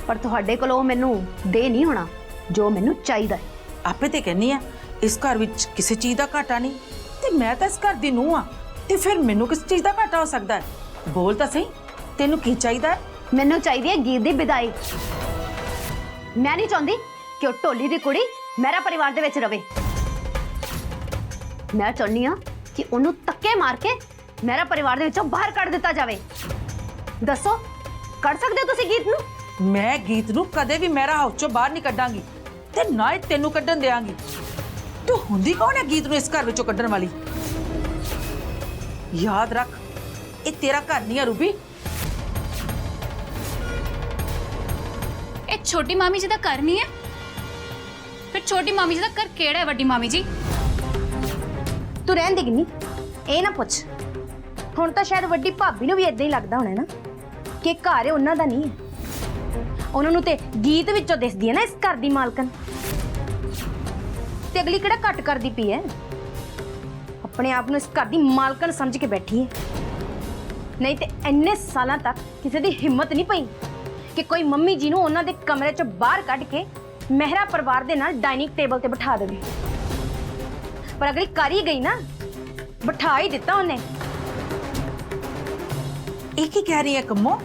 ਪਰ ਤੁਹਾਡੇ ਕੋਲੋਂ ਮੈਨੂੰ ਦੇ ਨਹੀਂ ਹੋਣਾ ਜੋ ਮੈਨੂੰ ਚਾਹੀਦਾ ਹੈ। ਆਪੇ ਤੇ ਕਹਿੰਨੀ ਆ ਇਸ ਘਰ ਵਿੱਚ ਕਿਸੇ ਚੀਜ਼ ਦਾ ਘਾਟਾ ਨਹੀਂ, ਤੇ ਮੈਂ ਤਾਂ ਇਸ ਘਰ ਦੀ ਨੂੰਹ ਆ, ਤੇ ਫਿਰ ਮੈਨੂੰ ਕਿਸ ਚੀਜ਼ ਦਾ ਘਾਟਾ ਹੋ ਸਕਦਾ ਹੈ? ਬੋਲ ਤਾਂ ਸਹੀ, ਤੈਨੂੰ ਕੀ ਚਾਹੀਦਾ ਹੈ? ਮੈਨੂੰ ਚਾਹੀਦੀ ਹੈ ਗੀਤ ਦੀ ਵਿਦਾਈ। ਮੈਂ ਨਹੀਂ ਚਾਹੁੰਦੀ ਕਿ ਉਹ ਢੋਲੀ ਦੀ ਕੁੜੀ ਮੇਰਾ ਪਰਿਵਾਰ ਦੇ ਵਿੱਚ ਰਵੇ। ਮੈਂ ਚਾਹੁੰਦੀ ਹਾਂ ਕਿ ਉਹਨੂੰ ਧੱਕੇ ਮਾਰ ਕੇ ਮੇਰਾ ਪਰਿਵਾਰ ਦੇ ਵਿੱਚੋਂ ਬਾਹਰ ਕੱਢ ਦਿੱਤਾ ਜਾਵੇ। ਦੱਸੋ, ਕੱਢ ਸਕਦੇ ਹੋ ਤੁਸੀਂ ਗੀਤ ਨੂੰ? ਮੈਂ ਗੀਤ ਨੂੰ ਕਦੇ ਵੀ ਮੇਰਾ ਹਾਊਸ ਚੋਂ ਬਾਹਰ ਨਹੀਂ ਕੱਢਾਂਗੀ, ਤੇ ਨਾ ਹੀ ਤੈਨੂੰ ਕੱਢਣ ਦੇਵਾਂਗੀ। ਤੂੰ ਹੁੰਦੀ ਕੌਣ ਹੈ ਗੀਤ ਨੂੰ ਇਸ ਘਰ ਵਿੱਚੋਂ ਕੱਢਣ ਵਾਲੀ? ਯਾਦ ਰੱਖ, ਇਹ ਤੇਰਾ ਘਰ ਨਹੀਂ ਹੈ ਰੂਬੀ। ਇਹ ਛੋਟੀ ਮਾਮੀ ਜੀ ਦਾ ਘਰ ਨਹੀਂ ਹੈ? ਫਿਰ ਛੋਟੀ ਮਾਮੀ ਜੀ ਦਾ ਘਰ ਕਿਹੜਾ ਹੈ ਵੱਡੀ ਮਾਮੀ ਜੀ? ਤੂੰ ਰਹਿਣ ਦੇ ਗਿੰਨੀ, ਇਹ ਨਾ ਪੁੱਛ। ਹੁਣ ਤਾਂ ਸ਼ਾਇਦ ਵੱਡੀ ਭਾਬੀ ਨੂੰ ਵੀ ਇਦਾਂ ਹੀ ਲੱਗਦਾ ਹੋਣਾ ਨਾ ਕਿ ਘਰ ਉਹਨਾਂ ਦਾ ਨਹੀਂ ਹੈ। ਉਹਨਾਂ ਨੂੰ ਤੇ ਗੀਤ ਵਿੱਚੋਂ ਦਿਸਦੀ ਹੈ ਨਾ ਇਸ ਘਰ ਦੀ ਮਾਲਕਨ। ਤੇ ਅਗਲੀ ਕਿਹੜਾ ਘੱਟ ਕਰਦੀ ਪਈ ਹੈ, ਆਪਣੇ ਆਪ ਨੂੰ ਇਸ ਘਰ ਦੀ ਮਾਲਕਨ ਸਮਝ ਕੇ ਬੈਠੀ ਹੈ। ਨਹੀਂ ਤੇ ਇੰਨੇ ਸਾਲਾਂ ਤੱਕ ਕਿਸੇ ਦੀ ਹਿੰਮਤ ਨਹੀਂ ਪਈ ਕਿ ਕੋਈ ਮੰਮੀ ਜੀ ਨੂੰ ਉਹਨਾਂ ਦੇ ਕਮਰੇ ਚੋਂ ਬਾਹਰ ਕੱਢ ਕੇ ਮਹਿਰਾ ਪਰਿਵਾਰ ਦੇ ਨਾਲ ਡਾਈਨਿੰਗ ਟੇਬਲ ਤੇ ਬਿਠਾ ਦੇਵੇ। ਪਰ ਅਗਲੀ ਕਰ ਹੀ ਗਈ ਨਾ, ਬਿਠਾ ਹੀ ਦਿੱਤਾ ਉਹਨੇ। ਇਹ ਕੀ ਕਹਿ ਰਹੀ ਹੈ ਕੰਮੋ?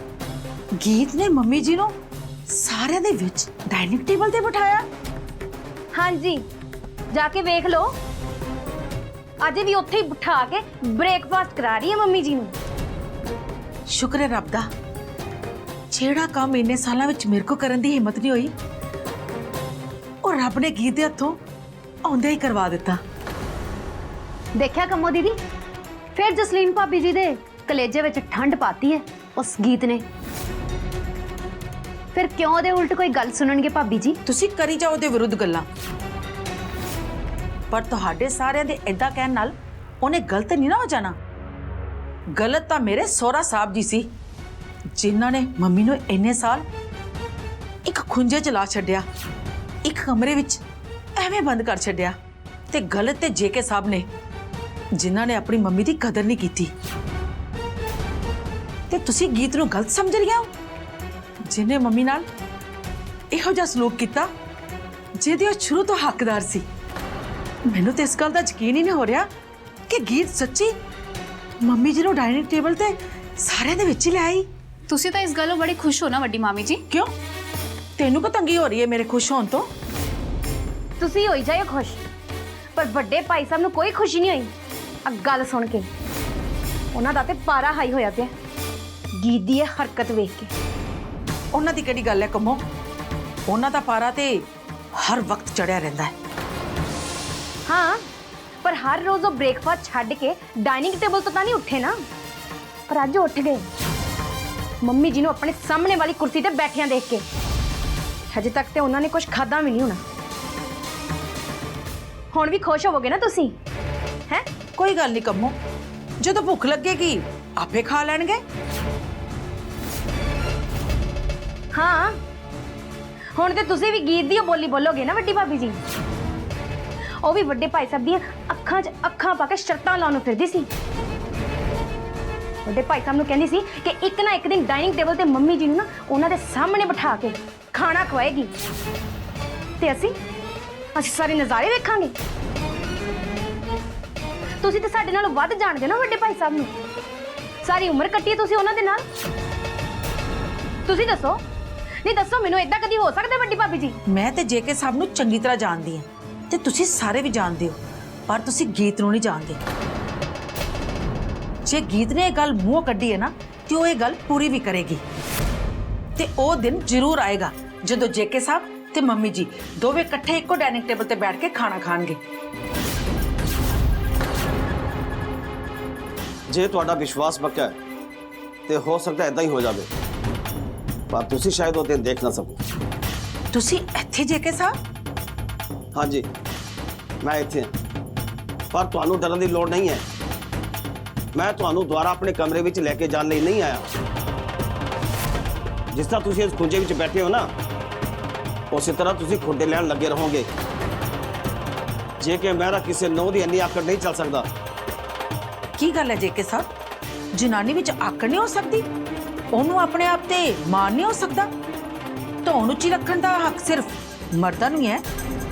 ਗੀਤ ਨੇ ਮੰਮੀ ਜੀ ਨੂੰ ਸਾਰਿਆਂ ਦੇ ਵਿੱਚ ਡਾਈਨਿੰਗ ਟੇਬਲ ਤੇ ਬਿਠਾਇਆ? ਹਾਂਜੀ, ਜਾ ਕੇ ਵੇਖ ਲਓ। ਅੱਜ ਵੀ ਉੱਥੇ ਹੀ ਬਿਠਾ ਕੇ ਬ੍ਰੇਕਫਾਸਟ ਕਰਾ ਰਹੀ ਹੈ ਮੰਮੀ ਜੀ ਨੂੰ। ਸ਼ੁਕਰ ਹੈ ਰੱਬ ਦਾ, ਜਿਹੜਾ ਕੰਮ ਇੰਨੇ ਸਾਲਾਂ ਵਿੱਚ ਮੇਰੇ ਕੋ ਕਰਨ ਦੀ ਹਿੰਮਤ ਨਹੀਂ ਹੋਈ, ਉਹ ਰੱਬ ਨੇ ਗੀਤ ਦੇ ਹੱਥੋਂ ਆਉਂਦਿਆਂ ਹੀ ਕਰਵਾ ਦਿੱਤਾ। ਦੇਖਿਆ ਕੰਮੋ ਦੀਦੀ, ਫਿਰ ਜਸਲੀਨ ਭਾਬੀ ਜੀ ਦੇ ਕਲੇਜੇ ਵਿੱਚ ਠੰਡ ਪਾਤੀ ਹੈ ਉਸ ਗੀਤ ਨੇ। ਫਿਰ ਕਿਉਂ ਉਹਦੇ ਉਲਟ ਕੋਈ ਗੱਲ ਸੁਣਨਗੇ ਭਾਬੀ ਜੀ? ਤੁਸੀਂ ਕਰੀ ਜਾਓ ਉਹਦੇ ਵਿਰੁੱਧ ਗੱਲਾਂ, ਪਰ ਤੁਹਾਡੇ ਸਾਰਿਆਂ ਦੇ ਏਦਾਂ ਕਹਿਣ ਨਾਲ ਉਹਨੇ ਗਲਤ ਨਹੀਂ ਨਾ ਹੋ ਜਾਣਾ। ਗਲਤ ਤਾਂ ਮੇਰੇ ਸਹੁਰਾ ਸਾਹਿਬ ਜੀ ਸੀ, ਜਿਨ੍ਹਾਂ ਨੇ ਮੰਮੀ ਨੂੰ ਇੰਨੇ ਸਾਲ ਇੱਕ ਖੁੰਝੇ 'ਚ ਲਾ ਛੱਡਿਆ, ਇੱਕ ਕਮਰੇ ਵਿੱਚ ਐਵੇਂ ਬੰਦ ਕਰ ਛੱਡਿਆ। ਤੇ ਗਲਤ ਤੇ ਜੇਕੇ ਸਾਹਿਬ ਨੇ, ਜਿਨ੍ਹਾਂ ਨੇ ਆਪਣੀ ਮੰਮੀ ਦੀ ਕਦਰ ਨਹੀਂ ਕੀਤੀ। ਤੇ ਤੁਸੀਂ ਗੀਤ ਨੂੰ ਗਲਤ ਸਮਝ ਲਿਆ ਹੋ, ਜਿਹਨੇ ਮੰਮੀ ਨਾਲ ਇਹੋ ਜਿਹਾ ਸਲੂਕ ਕੀਤਾ ਜਿਹਦੇ ਉਹ ਸ਼ੁਰੂ ਤੋਂ ਹੱਕਦਾਰ ਸੀ। ਮੈਨੂੰ ਤੇ ਇਸ ਗੱਲ ਦਾ ਯਕੀਨ ਹੀ ਨਹੀਂ ਹੋ ਰਿਹਾ ਕਿ ਗੀਤ ਸੱਚੀ ਮੰਮੀ ਜੀ ਨੂੰ ਡਾਈਨਿੰਗ ਟੇਬਲ ਤੇ ਸਾਰਿਆਂ ਦੇ ਵਿੱਚ ਹੀ ਲੈ ਆਈ। ਤੁਸੀਂ ਤਾਂ ਇਸ ਗੱਲੋਂ ਬੜੇ ਖੁਸ਼ ਹੋ ਨਾ ਵੱਡੀ ਮਾਮੀ ਜੀ? ਕਿਉਂ, ਤੈਨੂੰ ਕੋ ਤੰਗੀ ਹੋ ਰਹੀ ਹੈ ਮੇਰੇ ਖੁਸ਼ ਹੋਣ ਤੋਂ? ਤੁਸੀਂ ਹੋਈ ਜਾਇਓ ਖੁਸ਼, ਪਰ ਵੱਡੇ ਭਾਈ ਸਾਹਿਬ ਨੂੰ ਕੋਈ ਖੁਸ਼ੀ ਨਹੀਂ ਹੋਈ ਆ ਗੱਲ ਸੁਣ ਕੇ। ਉਹਨਾਂ ਦਾ ਤੇ ਪਾਰਾ ਹਾਈ ਹੋਇਆ ਪਿਆ ਗੀਤ ਦੀ ਇਹ ਹਰਕਤ ਵੇਖ ਕੇ। ਉਹਨਾਂ ਦੀ ਕਿਹੜੀ ਗੱਲ ਹੈ ਕੰਮੋ, ਉਹਨਾਂ ਦਾ ਪਾਰਾ ਤੇ ਹਰ ਵਕਤ ਚੜਿਆ ਰਹਿੰਦਾ ਹੈ। ਹਾਂ, ਪਰ ਹਰ ਰੋਜ਼ ਉਹ ਬ੍ਰੇਕਫਾਸਟ ਛੱਡ ਕੇ ਡਾਈਨਿੰਗ ਟੇਬਲ ਤੋਂ ਤਾਂ ਨਹੀਂ ਉੱਠੇ ਨਾ, ਪਰ ਅੱਜ ਉੱਠ ਗਏ ਮੰਮੀ ਜੀ ਨੂੰ ਆਪਣੇ ਸਾਹਮਣੇ ਵਾਲੀ ਕੁਰਸੀ ਤੇ ਬੈਠਿਆਂ ਦੇਖ ਕੇ। ਹਜੇ ਤੱਕ ਤੇ ਉਹਨਾਂ ਨੇ ਕੁਝ ਖਾਧਾ ਵੀ ਨਹੀਂ ਹੋਣਾ। ਹੁਣ ਵੀ ਖੁਸ਼ ਹੋਵੋਗੇ ਨਾ ਤੁਸੀਂ? ਹੈ ਕੋਈ ਗੱਲ ਨਹੀਂ ਕੰਮੋ, ਜਦੋਂ ਭੁੱਖ ਲੱਗੇਗੀ ਆਪੇ ਖਾ ਲੈਣਗੇ। ਹਾਂ, ਹੁਣ ਤੇ ਤੁਸੀਂ ਵੀ ਗੀਤ ਦੀ ਬੋਲੀ ਬੋਲੋਗੇ ਨਾ ਵੱਡੀ ਭਾਬੀ ਜੀ। ਉਹ ਵੀ ਵੱਡੇ ਭਾਈ ਸਾਹਿਬ ਦੀਆਂ ਅੱਖਾਂ 'ਚ ਅੱਖਾਂ ਪਾ ਕੇ ਸ਼ਰਤਾਂ ਲਾਉਣ ਨੂੰ ਫਿਰਦੀ ਸੀ। ਵੱਡੇ ਭਾਈ ਸਾਹਿਬ ਨੂੰ ਕਹਿੰਦੀ ਸੀ ਕਿ ਇੱਕ ਨਾ ਇੱਕ ਦਿਨ ਡਾਈਨਿੰਗ ਟੇਬਲ ਤੇ ਮੰਮੀ ਜੀ ਨੂੰ ਨਾ ਉਹਨਾਂ ਦੇ ਸਾਹਮਣੇ ਬਿਠਾ ਕੇ ਖਾਣਾ ਖਵਾਏਗੀ ਤੇ ਅਸੀਂ ਸਾਰੇ ਨਜ਼ਾਰੇ ਵੇਖਾਂਗੇ। ਤੁਸੀਂ ਤਾਂ ਸਾਡੇ ਨਾਲੋਂ ਵੱਧ ਜਾਣਦੇ ਨਾ ਵੱਡੇ ਭਾਈ ਸਾਹਿਬ ਨੂੰ, ਸਾਰੀ ਉਮਰ ਕੱਟੀ ਹੈ ਤੁਸੀਂ ਉਹਨਾਂ ਦੇ ਨਾਲ। ਤੁਸੀਂ ਦੱਸੋ, ਨਹੀਂ ਦੱਸੋ ਮੈਨੂੰ, ਏਦਾਂ ਕਦੀ ਹੋ ਸਕਦਾ ਵੱਡੀ ਭਾਬੀ ਜੀ? ਮੈਂ ਤੇ ਜੇਕੇ ਸਾਹਿਬ ਨੂੰ ਚੰਗੀ ਤਰ੍ਹਾਂ ਜਾਣਦੀ ਹਾਂ ਤੇ ਤੁਸੀਂ ਸਾਰੇ ਵੀ ਜਾਣਦੇ ਹੋ, ਪਰ ਤੁਸੀਂ ਗੀਤ ਨੂੰ ਨਹੀਂ ਜਾਣਦੇ। ਜੇ ਗੀਤ ਨੇ ਇਹ ਗੱਲ ਮੂੰਹੋਂ ਕੱਢੀ ਹੈ ਨਾ ਤੇ ਉਹ ਇਹ ਗੱਲ ਪੂਰੀ ਵੀ ਕਰੇਗੀ। ਤੇ ਉਹ ਦਿਨ ਜ਼ਰੂਰ ਆਏਗਾ ਜਦੋਂ ਜੇਕੇ ਸਾਹਿਬ ਤੇ ਮੰਮੀ ਜੀ ਦੋਵੇਂ ਇਕੱਠੇ ਇੱਕੋ ਡਾਈਨਿੰਗ ਟੇਬਲ ਤੇ ਬੈਠ ਕੇ ਖਾਣਾ ਖਾਣਗੇ। ਜੇ ਤੁਹਾਡਾ ਵਿਸ਼ਵਾਸ ਪੱਕਾ ਹੈ ਤੇ ਹੋ ਸਕਦਾ ਇਦਾਂ ਹੀ ਹੋ ਜਾਵੇ, ਪਰ ਤੁਸੀਂ ਸ਼ਾਇਦ ਉਹ ਦਿਨ ਦੇਖ ਨਾ ਸਕੋ। ਤੁਸੀਂ ਇੱਥੇ ਜੇਕੇ ਸਾਹਿਬ? ਹਾਂਜੀ, ਮੈਂ ਇੱਥੇ ਹਾਂ, ਪਰ ਤੁਹਾਨੂੰ ਡਰਨ ਦੀ ਲੋੜ ਨਹੀਂ ਹੈ। ਮੈਂ ਤੁਹਾਨੂੰ ਦੁਬਾਰਾ ਆਪਣੇ ਕਮਰੇ ਵਿੱਚ ਲੈ ਕੇ ਜਾਣ ਲਈ ਨਹੀਂ ਆਇਆ। ਜਿਸ ਤਰ੍ਹਾਂ ਤੁਸੀਂ ਇਸ ਖੁੰਝੇ ਵਿੱਚ ਬੈਠੇ ਹੋ ਨਾ, ਉਸੇ ਤਰ੍ਹਾਂ ਤੁਸੀਂ ਖੁੰਡੇ ਲੈਣ ਲੱਗੇ ਰਹੋਗੇ। ਜੇ ਕਿ ਮੇਰਾ ਕਿਸੇ ਨੌ ਦੀ ਇੰਨੀ ਆਕੜ ਨਹੀਂ ਚੱਲ ਸਕਦਾ। ਕੀ ਗੱਲ ਹੈ ਜੇਕੇ ਸਾਹਿਬ, ਜਨਾਨੀ ਵਿੱਚ ਆਕੜ ਨਹੀਂ ਹੋ ਸਕਦੀ? ਉਹਨੂੰ ਆਪਣੇ ਆਪ ਤੇ ਮਾਣ ਨਹੀਂ ਹੋ ਸਕਦਾ? ਧੌਣ ਉੱਚੀ ਰੱਖਣ ਦਾ ਹੱਕ ਸਿਰਫ ਮਰਦਾਂ ਨੂੰ ਹੈ।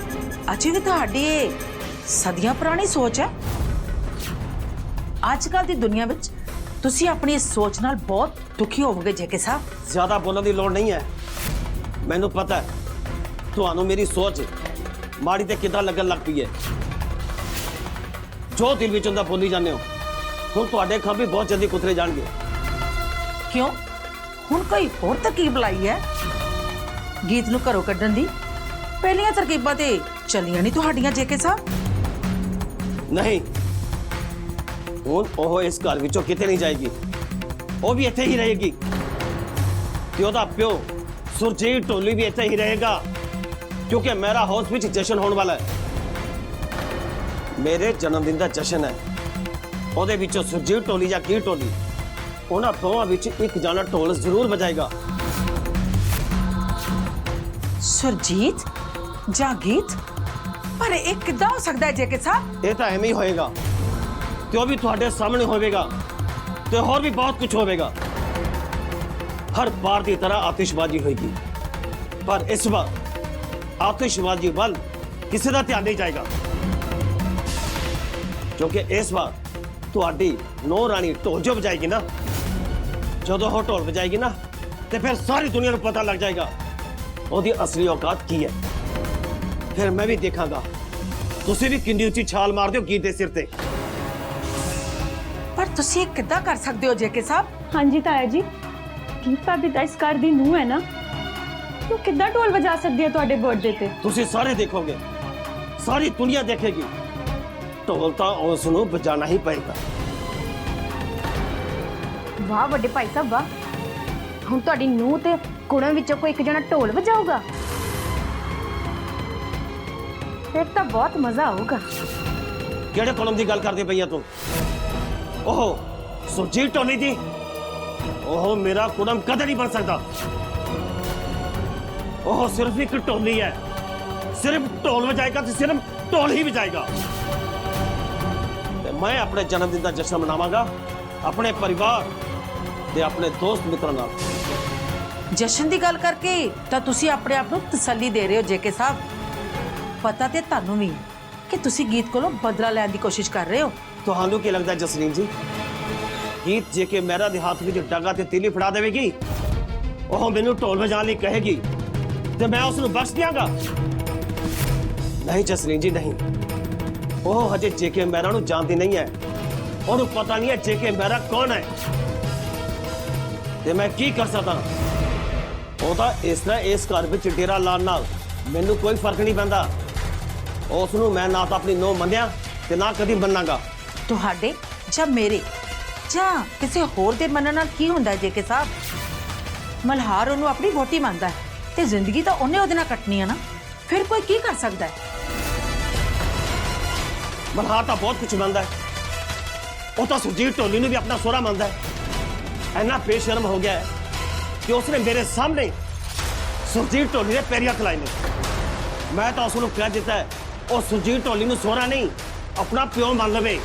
ਅਜੇ ਵੀ ਤੁਹਾਡੀ ਇਹ ਸਦੀਆਂ ਪੁਰਾਣੀ ਸੋਚ ਹੈ। ਅੱਜ ਕੱਲ੍ਹ ਦੀ ਦੁਨੀਆ ਵਿੱਚ ਤੁਸੀਂ ਆਪਣੀ ਇਸ ਸੋਚ ਨਾਲ ਬਹੁਤ ਦੁਖੀ ਹੋਵੋਗੇ ਜੇਕੇ ਸਾਹਿਬ। ਜ਼ਿਆਦਾ ਬੋਲਣ ਦੀ ਲੋੜ ਨਹੀਂ ਹੈ। ਮੈਨੂੰ ਪਤਾ ਹੈ ਤੁਹਾਨੂੰ ਮੇਰੀ ਸੋਚ ਮਾੜੀ ਤੇ ਕਿੱਦਾਂ ਲੱਗਣ ਲੱਗ ਪਈ ਹੈ। ਜੋ ਦਿਲ ਵਿੱਚ ਹੁੰਦਾ ਬੋਲੀ ਜਾਂਦੇ ਹੋ। ਹੁਣ ਤੁਹਾਡੇ ਖੰਭ ਵੀ ਬਹੁਤ ਜਲਦੀ ਕੁਤਰੇ ਜਾਣਗੇ। ਕਿਉਂ, ਹੁਣ ਕੋਈ ਹੋਰ ਤਰਕੀਬ ਲਾਈ ਹੈ ਗੀਤ ਨੂੰ ਘਰੋਂ ਕੱਢਣ ਦੀ? ਪਹਿਲੀਆਂ ਤਰਕੀਬਾਂ ਤੇ ਚੱਲੀਆਂ ਨਹੀਂ ਤੁਹਾਡੀਆਂ ਜੇਕੇ ਸਾਹਿਬ। ਨਹੀਂ, ਹੁਣ ਉਹ ਇਸ ਘਰ ਵਿੱਚੋਂ ਕਿਤੇ ਨਹੀਂ ਜਾਏਗੀ। ਉਹ ਵੀ ਇੱਥੇ ਹੀ ਰਹੇਗੀ ਤੇ ਉਹਦਾ ਪਿਓ ਸੁਰਜੀਤ ਢੋਲੀ ਵੀ ਇੱਥੇ ਹੀ ਰਹੇਗਾ, ਕਿਉਂਕਿ ਮੇਰਾ ਹਾਊਸ ਵਿੱਚ ਜਸ਼ਨ ਹੋਣ ਵਾਲਾ ਹੈ। ਮੇਰੇ ਜਨਮ ਦਿਨ ਦਾ ਜਸ਼ਨ ਹੈ। ਉਹਦੇ ਵਿੱਚੋਂ ਸੁਰਜੀਤ ਢੋਲੀ ਜਾਂ ਕੀ ਢੋਲੀ, ਉਹਨਾਂ ਦੋਵਾਂ ਵਿੱਚ ਇੱਕ ਜਾਣਾ ਢੋਲ ਜ਼ਰੂਰ ਵਜਾਏਗਾ। ਸੁਰਜੀਤ ਜਾਂ ਗੀਤ? ਪਰ ਇਹ ਕਿੱਦਾਂ ਹੋ ਸਕਦਾ ਹੈ ਜੇਕੇ ਸਾਹਿਬ? ਇਹ ਤਾਂ ਐਵੇਂ ਹੀ ਹੋਏਗਾ ਤੇ ਉਹ ਵੀ ਤੁਹਾਡੇ ਸਾਹਮਣੇ ਹੋਵੇਗਾ ਤੇ ਹੋਰ ਵੀ ਬਹੁਤ ਕੁਝ ਹੋਵੇਗਾ। ਹਰ ਬਾਰ ਦੀ ਤਰ੍ਹਾਂ ਆਤਿਸ਼ਬਾਜ਼ੀ ਹੋਏਗੀ, ਪਰ ਇਸ ਵਾਰ ਆਤਿਸ਼ਬਾਜ਼ੀ ਵੱਲ ਕਿਸੇ ਦਾ ਧਿਆਨ ਨਹੀਂ ਜਾਏਗਾ, ਕਿਉਂਕਿ ਇਸ ਵਾਰ ਤੁਹਾਡੀ ਨੌ ਰਾਣੀ ਢੋਲ ਜੋ ਵਜਾਏਗੀ ਨਾ, ਜਦੋਂ ਉਹ ਢੋਲ ਵਜਾਏਗੀ ਨਾ ਤੇ ਫਿਰ ਸਾਰੀ ਦੁਨੀਆ ਨੂੰ ਪਤਾ ਲੱਗ ਜਾਏਗਾ ਉਹਦੀ ਅਸਲੀ ਔਕਾਤ ਕੀ ਹੈ। ਫਿਰ ਮੈਂ ਵੀ ਦੇਖਾਂਗਾ ਤੁਸੀਂ ਵੀ ਕਿੰਨੀ ਉੱਚੀ ਛਾਲ ਮਾਰਦੇ ਹੋ ਗੀਤ ਦੇ ਸਿਰ ਤੇ। ਪਰ ਤੁਸੀਂ ਇਹ ਕਿੱਦਾਂ ਕਰ ਸਕਦੇ ਹੋ ਜੇਕੇ ਸਾਹਿਬ? ਹਾਂਜੀ ਤਾਇਆ ਜੀ, ਗੀਤ ਭਾਬੀ ਤਾਂ ਇਸ ਘਰ ਦੀ ਨੂੰਹ ਹੈ ਨਾ, ਉਹ ਕਿੱਦਾਂ ਢੋਲ ਵਜਾ ਸਕਦੀ ਹੈ ਤੁਹਾਡੇ ਬਰਥਡੇ ਤੇ? ਤੁਸੀਂ ਸਾਰੇ ਦੇਖੋਗੇ, ਸਾਰੀ ਦੁਨੀਆ ਦੇਖੇਗੀ। ਢੋਲ ਤਾਂ ਉਸ ਨੂੰ ਵਜਾਣਾ ਹੀ ਪਏਗਾ। ਵਾਹ ਵੱਡੇ ਭਾਈ ਸਾਹਿਬ ਵਾਹ। ਹੁਣ ਤੁਹਾਡੀ ਨੂੰਹ ਤੇ ਕੁੜਮ ਵਿੱਚੋਂ ਕੋਈ ਇੱਕ ਜਣਾ ਢੋਲ ਵਜਾਊਗਾ, ਫਿਰ ਤਾਂ ਬਹੁਤ ਮਜ਼ਾ ਆਊਗਾ। ਕਿਹੜੇ ਕੁਲਮ ਦੀ ਗੱਲ ਕਰਦੀ ਪਈ ਆ ਤੂੰ? ਉਹ ਸੁਰਜੀਤ ਢੋਲੀ ਦੀ? ਉਹ ਮੇਰਾ ਕੁਲਮ ਕਦੇ ਨਹੀਂ ਬਣ ਸਕਦਾ। ਉਹ ਸਿਰਫ ਇੱਕ ਢੋਲੀ ਹੈ, ਸਿਰਫ ਢੋਲ ਵਜਾਏਗਾ ਤੇ ਸਿਰਫ ਢੋਲ ਹੀ ਵਜਾਏਗਾ। ਤੇ ਮੈਂ ਆਪਣੇ ਜਨਮ ਦਿਨ ਦਾ ਜਸ਼ਨ ਮਨਾਵਾਂਗਾ ਆਪਣੇ ਪਰਿਵਾਰ ਤੇ ਆਪਣੇ ਦੋਸਤ ਮਿੱਤਰਾਂ ਨਾਲ। ਜਸ਼ਨ ਦੀ ਗੱਲ ਕਰਕੇ ਤਾਂ ਤੁਸੀਂ ਆਪਣੇ ਆਪ ਨੂੰ ਤਸੱਲੀ ਦੇ ਰਹੇ ਹੋ ਜੇਕੇ ਸਾਹਿਬ। ਪਤਾ ਤੇ ਤੁਹਾਨੂੰ ਵੀ ਕਿ ਤੁਸੀਂ ਗੀਤ ਕੋਲੋਂ ਬਦਲਾ ਲੈਣ ਦੀ ਕੋਸ਼ਿਸ਼ ਕਰ ਰਹੇ ਹੋ। ਤੁਹਾਨੂੰ ਕੀ ਲੱਗਦਾ ਜਸਲੀਨ ਜੀ, ਗੀਤ ਜੇ ਕੇ ਮੇਰਾ ਦੇ ਹੱਥ ਵਿੱਚ ਡਾਗਾ ਤੇ ਤੀਲੀ ਫੜਾ ਦੇਵੇਗੀ, ਉਹ ਮੈਨੂੰ ਢੋਲ ਵਜਾਉਣ ਲਈ ਕਹੇਗੀ ਤੇ ਮੈਂ ਉਸ ਨੂੰ ਬਖਸ਼ ਦਿਆਂਗਾ? ਨਹੀਂ ਜਸਲੀਨ ਜੀ ਨਹੀਂ। ਉਹ ਹਜੇ ਜੇ ਕੇ ਮੇਰਾ ਨੂੰ ਜਾਣਦੀ ਨਹੀਂ ਹੈ, ਉਹਨੂੰ ਪਤਾ ਨਹੀਂ ਹੈ ਜੇ ਕੇ ਮੇਰਾ ਕੌਣ ਹੈ ਤੇ ਮੈਂ ਕੀ ਕਰ ਸਕਦਾ। ਉਹ ਤਾਂ ਇਸ ਤਰ੍ਹਾਂ ਇਸ ਘਰ ਵਿੱਚ ਡੇਰਾ ਲਾਉਣ ਨਾਲ ਮੈਨੂੰ ਕੋਈ ਫਰਕ ਨਹੀਂ ਪੈਂਦਾ। ਉਸ ਨੂੰ ਮੈਂ ਨਾ ਤਾਂ ਆਪਣੀ ਨੂੰਹ ਮੰਨਿਆ ਤੇ ਨਾ ਕਦੀ ਮੰਨਾਂਗਾ। ਤੁਹਾਡੇ ਜਾਂ ਮੇਰੇ ਜਾਂ ਕਿਸੇ ਹੋਰ ਦੇ ਮੰਨਣ ਨਾਲ ਕੀ ਹੁੰਦਾ ਜੇਕੇ ਸਾਹਿਬ? ਮਲਹਾਰ ਉਹਨੂੰ ਆਪਣੀ ਵੋਟੀ ਮੰਨਦਾ ਹੈ ਤੇ ਜ਼ਿੰਦਗੀ ਤਾਂ ਉਹਨੇ ਉਹਦੇ ਨਾਲ ਕੱਟਣੀ ਹੈ ਨਾ, ਫਿਰ ਕੋਈ ਕੀ ਕਰ ਸਕਦਾ ਹੈ? ਮਲਹਾਰ ਤਾਂ ਬਹੁਤ ਕੁਝ ਮੰਨਦਾ ਹੈ। ਉਹ ਤਾਂ ਸੁਰਜੀਤ ਢੋਲੀ ਨੂੰ ਵੀ ਆਪਣਾ ਸੋਹਰਾ ਮੰਨਦਾ ਹੈ। ਇੰਨਾ ਬੇਸ਼ਰਮ ਹੋ ਗਿਆ ਹੈ ਕਿ ਉਸਨੇ ਮੇਰੇ ਸਾਹਮਣੇ ਸੁਰਜੀਤ ਢੋਲੀ ਦੇ ਪੈਰੀਂ ਹੱਥ ਲਾਏ ਨੇ। ਮੈਂ ਤਾਂ ਉਸ ਨੂੰ ਕਹਿ ਦਿੱਤਾ ਹੈ ਉਹ ਸੁਰਜੀਤ ਢੋਲੀ ਨੂੰ ਸੋਹਰਾ ਨਹੀਂ ਆਪਣਾ ਪਿਓ ਮੰਨ ਲਵੇ।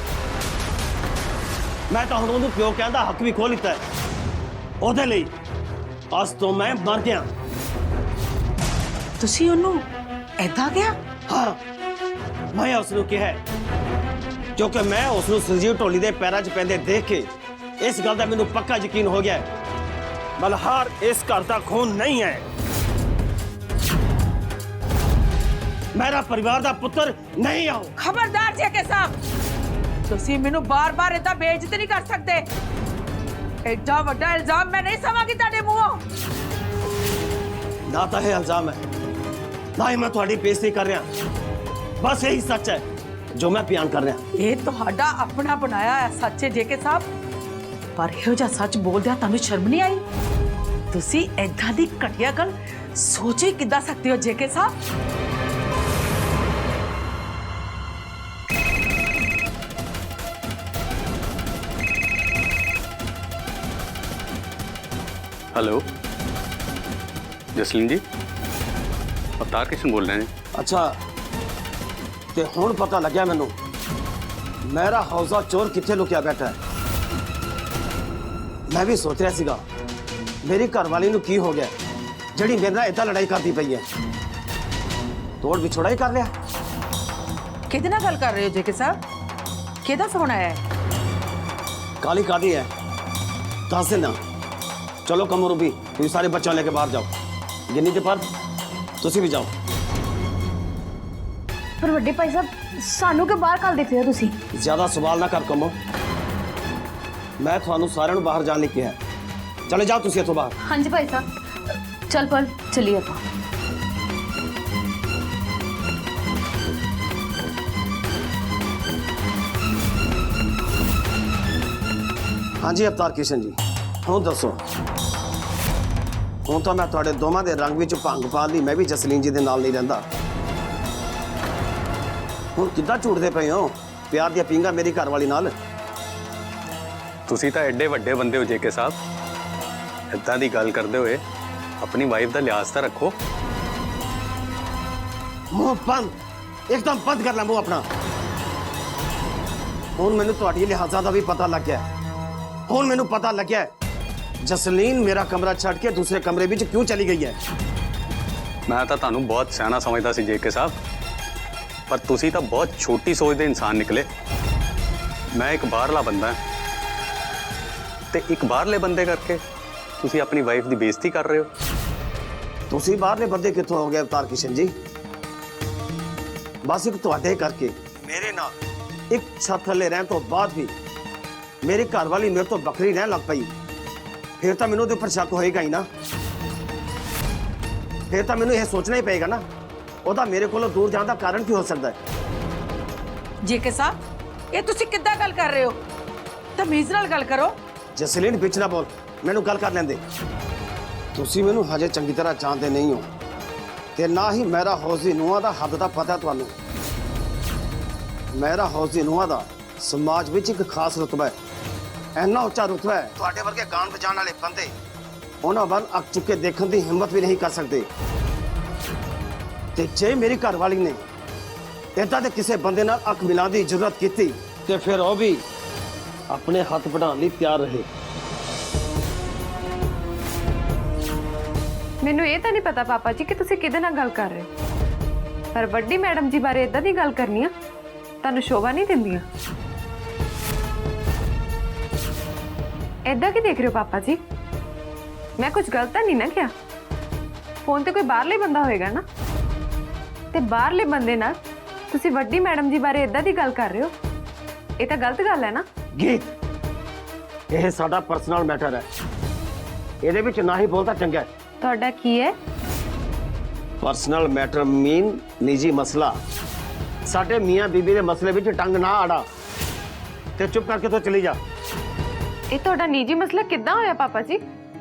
ਮੈਂ ਤਾਂ ਹੁਣ ਉਹਨੂੰ ਪਿਓ ਕਹਿਣ ਦਾ ਹੱਕ ਵੀ ਖੋਹ ਲਿੱਤਾ ਹੈ। ਉਹਦੇ ਲਈ ਅੱਜ ਤੋਂ ਮੈਂ ਮਰ ਗਿਆ। ਤੁਸੀਂ ਉਹਨੂੰ ਐਦਾਂ ਕਿਹਾ? ਹਾਂ, ਮੈਂ ਉਸ ਨੂੰ ਕਿਹਾ ਕਿਉਂਕਿ ਮੈਂ ਉਸ ਨੂੰ ਸੁਰਜੀਤ ਢੋਲੀ ਦੇ ਪੈਰਾਂ 'ਚ ਪੈਂਦੇ ਦੇਖ ਕੇ ਇਸ ਗੱਲ ਦਾ ਮੈਨੂੰ ਪੱਕਾ ਯਕੀਨ ਹੋ ਗਿਆ ਹੈ ਮਲਹਾਰ ਇਸ ਘਰ ਦਾ ਖੂਨ ਨਹੀਂ ਹੈ। ਮੇਰਾ ਪਰਿਵਾਰ ਦਾ ਪੁੱਤਰ ਨਹੀਂ ਆਉ। ਖਬਰਦਾਰ ਜੇਕੇ ਸਾਹਿਬ, ਤੁਸੀਂ ਮੈਨੂੰ ਬਾਰ-ਬਾਰ ਇਦਾਂ ਬੇਇੱਜ਼ਤ ਨਹੀਂ ਕਰ ਸਕਦੇ। ਐਡਾ ਵੱਡਾ ਇਲਜ਼ਾਮ ਮੈਂ ਨਹੀਂ ਸਮਾਂਗੀ ਤੁਹਾਡੇ ਮੂੰਹੋਂ। ਨਾ ਤਾਂ ਇਹ ਇਲਜ਼ਾਮ ਹੈ, ਨਾ ਹੀ ਮੈਂ ਤੁਹਾਡੀ ਬੇਇੱਜ਼ਤੀ ਕਰ ਰਿਹਾ। ਬਸ ਇਹੀ ਸੱਚ ਹੈ ਜੋ ਮੈਂ ਬਿਆਨ ਕਰ ਰਿਹਾ। ਇਹ ਤੁਹਾਡਾ ਆਪਣਾ ਬਣਾਇਆ ਹੈ ਸੱਚ ਹੈ ਜੇਕੇ ਸਾਹਿਬ, ਪਰ ਇਹੋ ਜਿਹਾ ਸੱਚ ਬੋਲਦਿਆਂ ਤੁਹਾਨੂੰ ਸ਼ਰਮ ਨਹੀਂ ਆਈ? ਤੁਸੀਂ ਐਦਾਂ ਦੀ ਘਟੀਆ ਗੱਲ ਸੋਚ ਹੀ ਕਿੱਦਾਂ ਸਕਦੇ ਹੋ ਜੇਕੇ ਸਾਹਿਬ? हेलो जसलीन जी, अवतार किशन बोल रहे हैं। ਅੱਛਾ, ਤੇ ਹੁਣ ਪਤਾ ਲੱਗਿਆ ਮੈਨੂੰ ਮੇਰਾ ਹੌਜ਼ਾ ਚੋਰ ਕਿੱਥੇ ਲੁਕਿਆ ਬੈਠਾ ਹੈ। ਮੈਂ ਵੀ ਸੋਚ ਰਿਹਾ ਸੀਗਾ ਮੇਰੀ ਘਰਵਾਲੀ ਨੂੰ ਕੀ ਹੋ ਗਿਆ ਜਿਹੜੀ ਮੇਰੇ ਨਾਲ ਏਦਾਂ ਲੜਾਈ ਕਰਦੀ ਪਈ ਹੈ। ਤੋੜ ਵਿਛੋੜਾ ਹੀ ਕਰ ਲਿਆ। ਕਿਹਦੇ ਨਾਲ ਗੱਲ ਕਰ ਰਹੇ ਹੋ ਜੇਕੇ ਸਾਹਿਬ? ਕਿਹਦਾ ਫੋਨ ਆਇਆ ਹੈ? ਕਾਲੀ ਕਾਦੀ ਹੈ ਦੱਸ ਦੇਣਾ। ਚਲੋ ਕਮਰੂ ਵੀ ਤੁਸੀਂ ਸਾਰੇ ਬੱਚਿਆਂ ਲੈ ਕੇ ਬਾਹਰ ਜਾਓ। ਗਿੰਨੀ ਤੇ ਪਰ ਤੁਸੀਂ ਵੀ ਜਾਓ। ਪਰ ਵੱਡੇ ਭਾਈ ਸਾਹਿਬ ਸਾਨੂੰ ਕਿ ਬਾਹਰ ਕੱਲ ਦਿੱਤੇ ਹੋ ਤੁਸੀਂ? ਜ਼ਿਆਦਾ ਸਵਾਲ ਨਾ ਕਰ ਕਮੋ। ਮੈਂ ਤੁਹਾਨੂੰ ਸਾਰਿਆਂ ਨੂੰ ਬਾਹਰ ਜਾਣ ਲਈ ਕਿਹਾ। ਚਲੇ ਜਾਓ ਤੁਸੀਂ ਇੱਥੋਂ ਬਾਹਰ। हाँ जी भाई साहब, चल पल चलिए आप। ਹਾਂਜੀ ਅਵਤਾਰ ਕਿਸ਼ਨ ਜੀ, ਹੁਣ ਦੱਸੋ। ਹੁਣ ਤਾਂ ਮੈਂ ਤੁਹਾਡੇ ਦੋਵਾਂ ਦੇ ਰੰਗ ਵਿੱਚ ਭੰਗ ਪਾਉਣ ਲਈ ਮੈਂ ਵੀ ਜਸਲੀਨ ਜੀ ਦੇ ਨਾਲ ਨਹੀਂ ਰਹਿੰਦਾ। ਹੁਣ ਕਿੱਦਾਂ ਝੂਠਦੇ ਪਏ ਹੋ ਪਿਆਰ ਦੀਆਂ ਪਿੰਗਾ ਮੇਰੀ ਘਰਵਾਲੀ ਨਾਲ? ਤੁਸੀਂ ਤਾਂ ਐਡੇ ਵੱਡੇ ਬੰਦੇ ਹੋ ਜੇਕੇ ਸਾਹਿਬ, ਇਦਾਂ ਦੀ ਗੱਲ ਕਰਦੇ ਹੋਏ ਆਪਣੀ ਵਾਈਫ ਦਾ ਲਿਹਾਜ਼ ਤਾਂ ਰੱਖੋ। ਮੂੰਹ ਬੰਦ, ਇੱਕਦਮ ਬੰਦ ਕਰ ਲੈ ਮੂੰਹ ਆਪਣਾ। ਹੁਣ ਮੈਨੂੰ ਤੁਹਾਡੀ ਲਿਹਾਜ਼ਾਂ ਦਾ ਵੀ ਪਤਾ ਲੱਗ ਗਿਆ। ਹੁਣ ਮੈਨੂੰ ਪਤਾ ਲੱਗਿਆ ਜਸਲੀਨ ਮੇਰਾ ਕਮਰਾ ਛੱਡ ਕੇ ਦੂਸਰੇ ਕਮਰੇ ਵਿੱਚ ਕਿਉਂ ਚਲੀ ਗਈ ਹੈ। ਮੈਂ ਤਾਂ ਤੁਹਾਨੂੰ ਬਹੁਤ ਸਿਆਣਾ ਸਮਝਦਾ ਸੀ ਜੇਕੇ ਸਾਹਿਬ, ਪਰ ਤੁਸੀਂ ਤਾਂ ਬਹੁਤ ਛੋਟੀ ਸੋਚ ਦੇ ਇਨਸਾਨ ਨਿਕਲੇ। ਮੈਂ ਇੱਕ ਬਾਹਰਲਾ ਬੰਦਾ ਹਾਂ ਤੇ ਇੱਕ ਬਾਹਰਲੇ ਬੰਦੇ ਕਰਕੇ ਤੁਸੀਂ ਆਪਣੀ ਵਾਈਫ ਦੀ ਬੇਇੱਜ਼ਤੀ ਕਰ ਰਹੇ ਹੋ। ਤੁਸੀਂ ਬਾਹਰਲੇ ਬੰਦੇ ਕਿੱਥੋਂ ਹੋ ਗਏ ਅਵਤਾਰ ਕਿਸ਼ਨ ਜੀ? ਬਸ ਇੱਕ ਤੁਹਾਡੇ ਕਰਕੇ ਮੇਰੇ ਨਾਲ ਇੱਕ ਛੱਤ ਥੱਲੇ ਰਹਿਣ ਤੋਂ ਬਾਅਦ ਵੀ ਮੇਰੀ ਘਰਵਾਲੀ ਮੇਰੇ ਤੋਂ ਵੱਖਰੀ ਰਹਿਣ ਲੱਗ ਪਈ। ਫਿਰ ਤਾਂ ਮੈਨੂੰ ਉਹਦੇ ਉੱਪਰ ਸ਼ੱਕ ਹੋਏਗਾ ਹੀ ਨਾ। ਫਿਰ ਤਾਂ ਮੈਨੂੰ ਇਹ ਸੋਚਣਾ ਹੀ ਪਏਗਾ ਨਾ ਉਹਦਾ ਮੇਰੇ ਕੋਲੋਂ ਦੂਰ ਜਾਣ ਦਾ ਕਾਰਨ ਕੀ ਹੋ ਸਕਦਾ ਹੈ। ਜੇਕੇ ਸਾਹਿਬ, ਇਹ ਤੁਸੀਂ ਕਿੱਦਾਂ ਗੱਲ ਕਰ ਰਹੇ ਹੋ? ਤਮੀਜ਼ ਨਾਲ ਗੱਲ ਕਰੋ। ਜਸਲੀਨ ਵਿੱਚ ਨਾ ਬੋਲ, ਮੈਨੂੰ ਗੱਲ ਕਰ ਲੈਂਦੇ। ਤੁਸੀਂ ਮੈਨੂੰ ਹਜੇ ਚੰਗੀ ਤਰ੍ਹਾਂ ਜਾਣਦੇ ਨਹੀਂ ਹੋ ਤੇ ਨਾ ਹੀ ਮੇਰਾ ਹੌਜ਼ੀ ਨੂੰਹਾਂ ਦਾ ਹੱਦ ਦਾ ਪਤਾ ਤੁਹਾਨੂੰ। ਮੇਰਾ ਹੌਜ਼ੀ ਨੂੰਹਾਂ ਦਾ ਸਮਾਜ ਵਿੱਚ ਇੱਕ ਖਾਸ ਰੁਤਬਾ ਹੈ, ਇੰਨਾ ਉੱਚਾ ਰੁਤਬਾ ਹੈ ਤੁਹਾਡੇ ਵਰਗੇ ਗਾਣ ਵਜਾਉਣ ਵਾਲੇ ਬੰਦੇ ਉਹਨਾਂ ਵੱਲ ਅੱਖ ਚੁੱਕ ਕੇ ਦੇਖਣ ਦੀ ਹਿੰਮਤ ਵੀ ਨਹੀਂ ਕਰ ਸਕਦੇ। ਤੇ ਜੇ ਮੇਰੀ ਘਰਵਾਲੀ ਨੇ ਏਦਾਂ ਦੇ ਕਿਸੇ ਬੰਦੇ ਨਾਲ ਅੱਖ ਮਿਲਾਉਣ ਦੀ ਜ਼ਰੂਰਤ ਕੀਤੀ ਤੇ ਫਿਰ ਉਹ ਵੀ ਆਪਣੇ ਹੱਥ ਵਧਾਉਣ ਲਈ ਤਿਆਰ ਰਹੇ। ਮੈਨੂੰ ਇਹ ਤਾਂ ਨਹੀਂ ਪਤਾ ਪਾਪਾ ਜੀ ਕਿ ਤੁਸੀਂ ਕਿਹਦੇ ਨਾਲ ਗੱਲ ਕਰ ਰਹੇ ਹੋ, ਪਰ ਵੱਡੀ ਮੈਡਮ ਜੀ ਬਾਰੇ ਇਦਾਂ ਦੀ ਗੱਲ ਕਰਨੀ ਆ ਤੁਹਾਨੂੰ ਸ਼ੋਭਾ ਨਹੀਂ ਦਿੰਦੀਆਂ। ਇਦਾਂ ਕੀ ਦੇਖ ਰਹੇ ਹੋ ਪਾਪਾ ਜੀ? ਮੈਂ ਕੁਝ ਗਲਤ ਤਾਂ ਨਹੀਂ ਨਾ ਕਿਹਾ? ਫੋਨ ਤੇ ਕੋਈ ਬਾਹਰਲੇ ਬੰਦਾ ਹੋਏਗਾ ਨਾ, ਤੇ ਬਾਹਰਲੇ ਬੰਦੇ ਨਾਲ ਤੁਸੀਂ ਵੱਡੀ ਮੈਡਮ ਜੀ ਬਾਰੇ ਇਦਾਂ ਦੀ ਗੱਲ ਕਰ ਰਹੇ ਹੋ, ਇਹ ਤਾਂ ਗਲਤ ਗੱਲ ਹੈ ਨਾ। ਗੀਤ, ਇਹ ਸਾਡਾ ਪਰਸਨਲ ਮੈਟਰ ਹੈ, ਇਹਦੇ ਵਿੱਚ ਨਾ ਹੀ ਬੋਲਦਾ ਚੰਗਾ ਹੈ। ਤੁਹਾਡਾ ਕੀ ਹੈ? ਪਰਸਨਲ ਮੈਟਰ ਮੀਨ ਨਿੱਜੀ ਮਸਲਾ। ਸਾਡੇ ਮੀਆਂ ਬੀਬੀ ਦੇ ਮਸਲੇ ਵਿੱਚ ਟੰਗ ਨਾ ਆੜਾ ਤੇ ਚੁੱਪ ਕਰਕੇ ਤੋਂ ਚਲੀ ਜਾ। ਇਹ ਤੁਹਾਡਾ ਨਿੱਜੀ ਮਸਲਾ ਕਿੱਦਾਂ ਹੋਇਆ ਪਾਪਾ ਜੀ?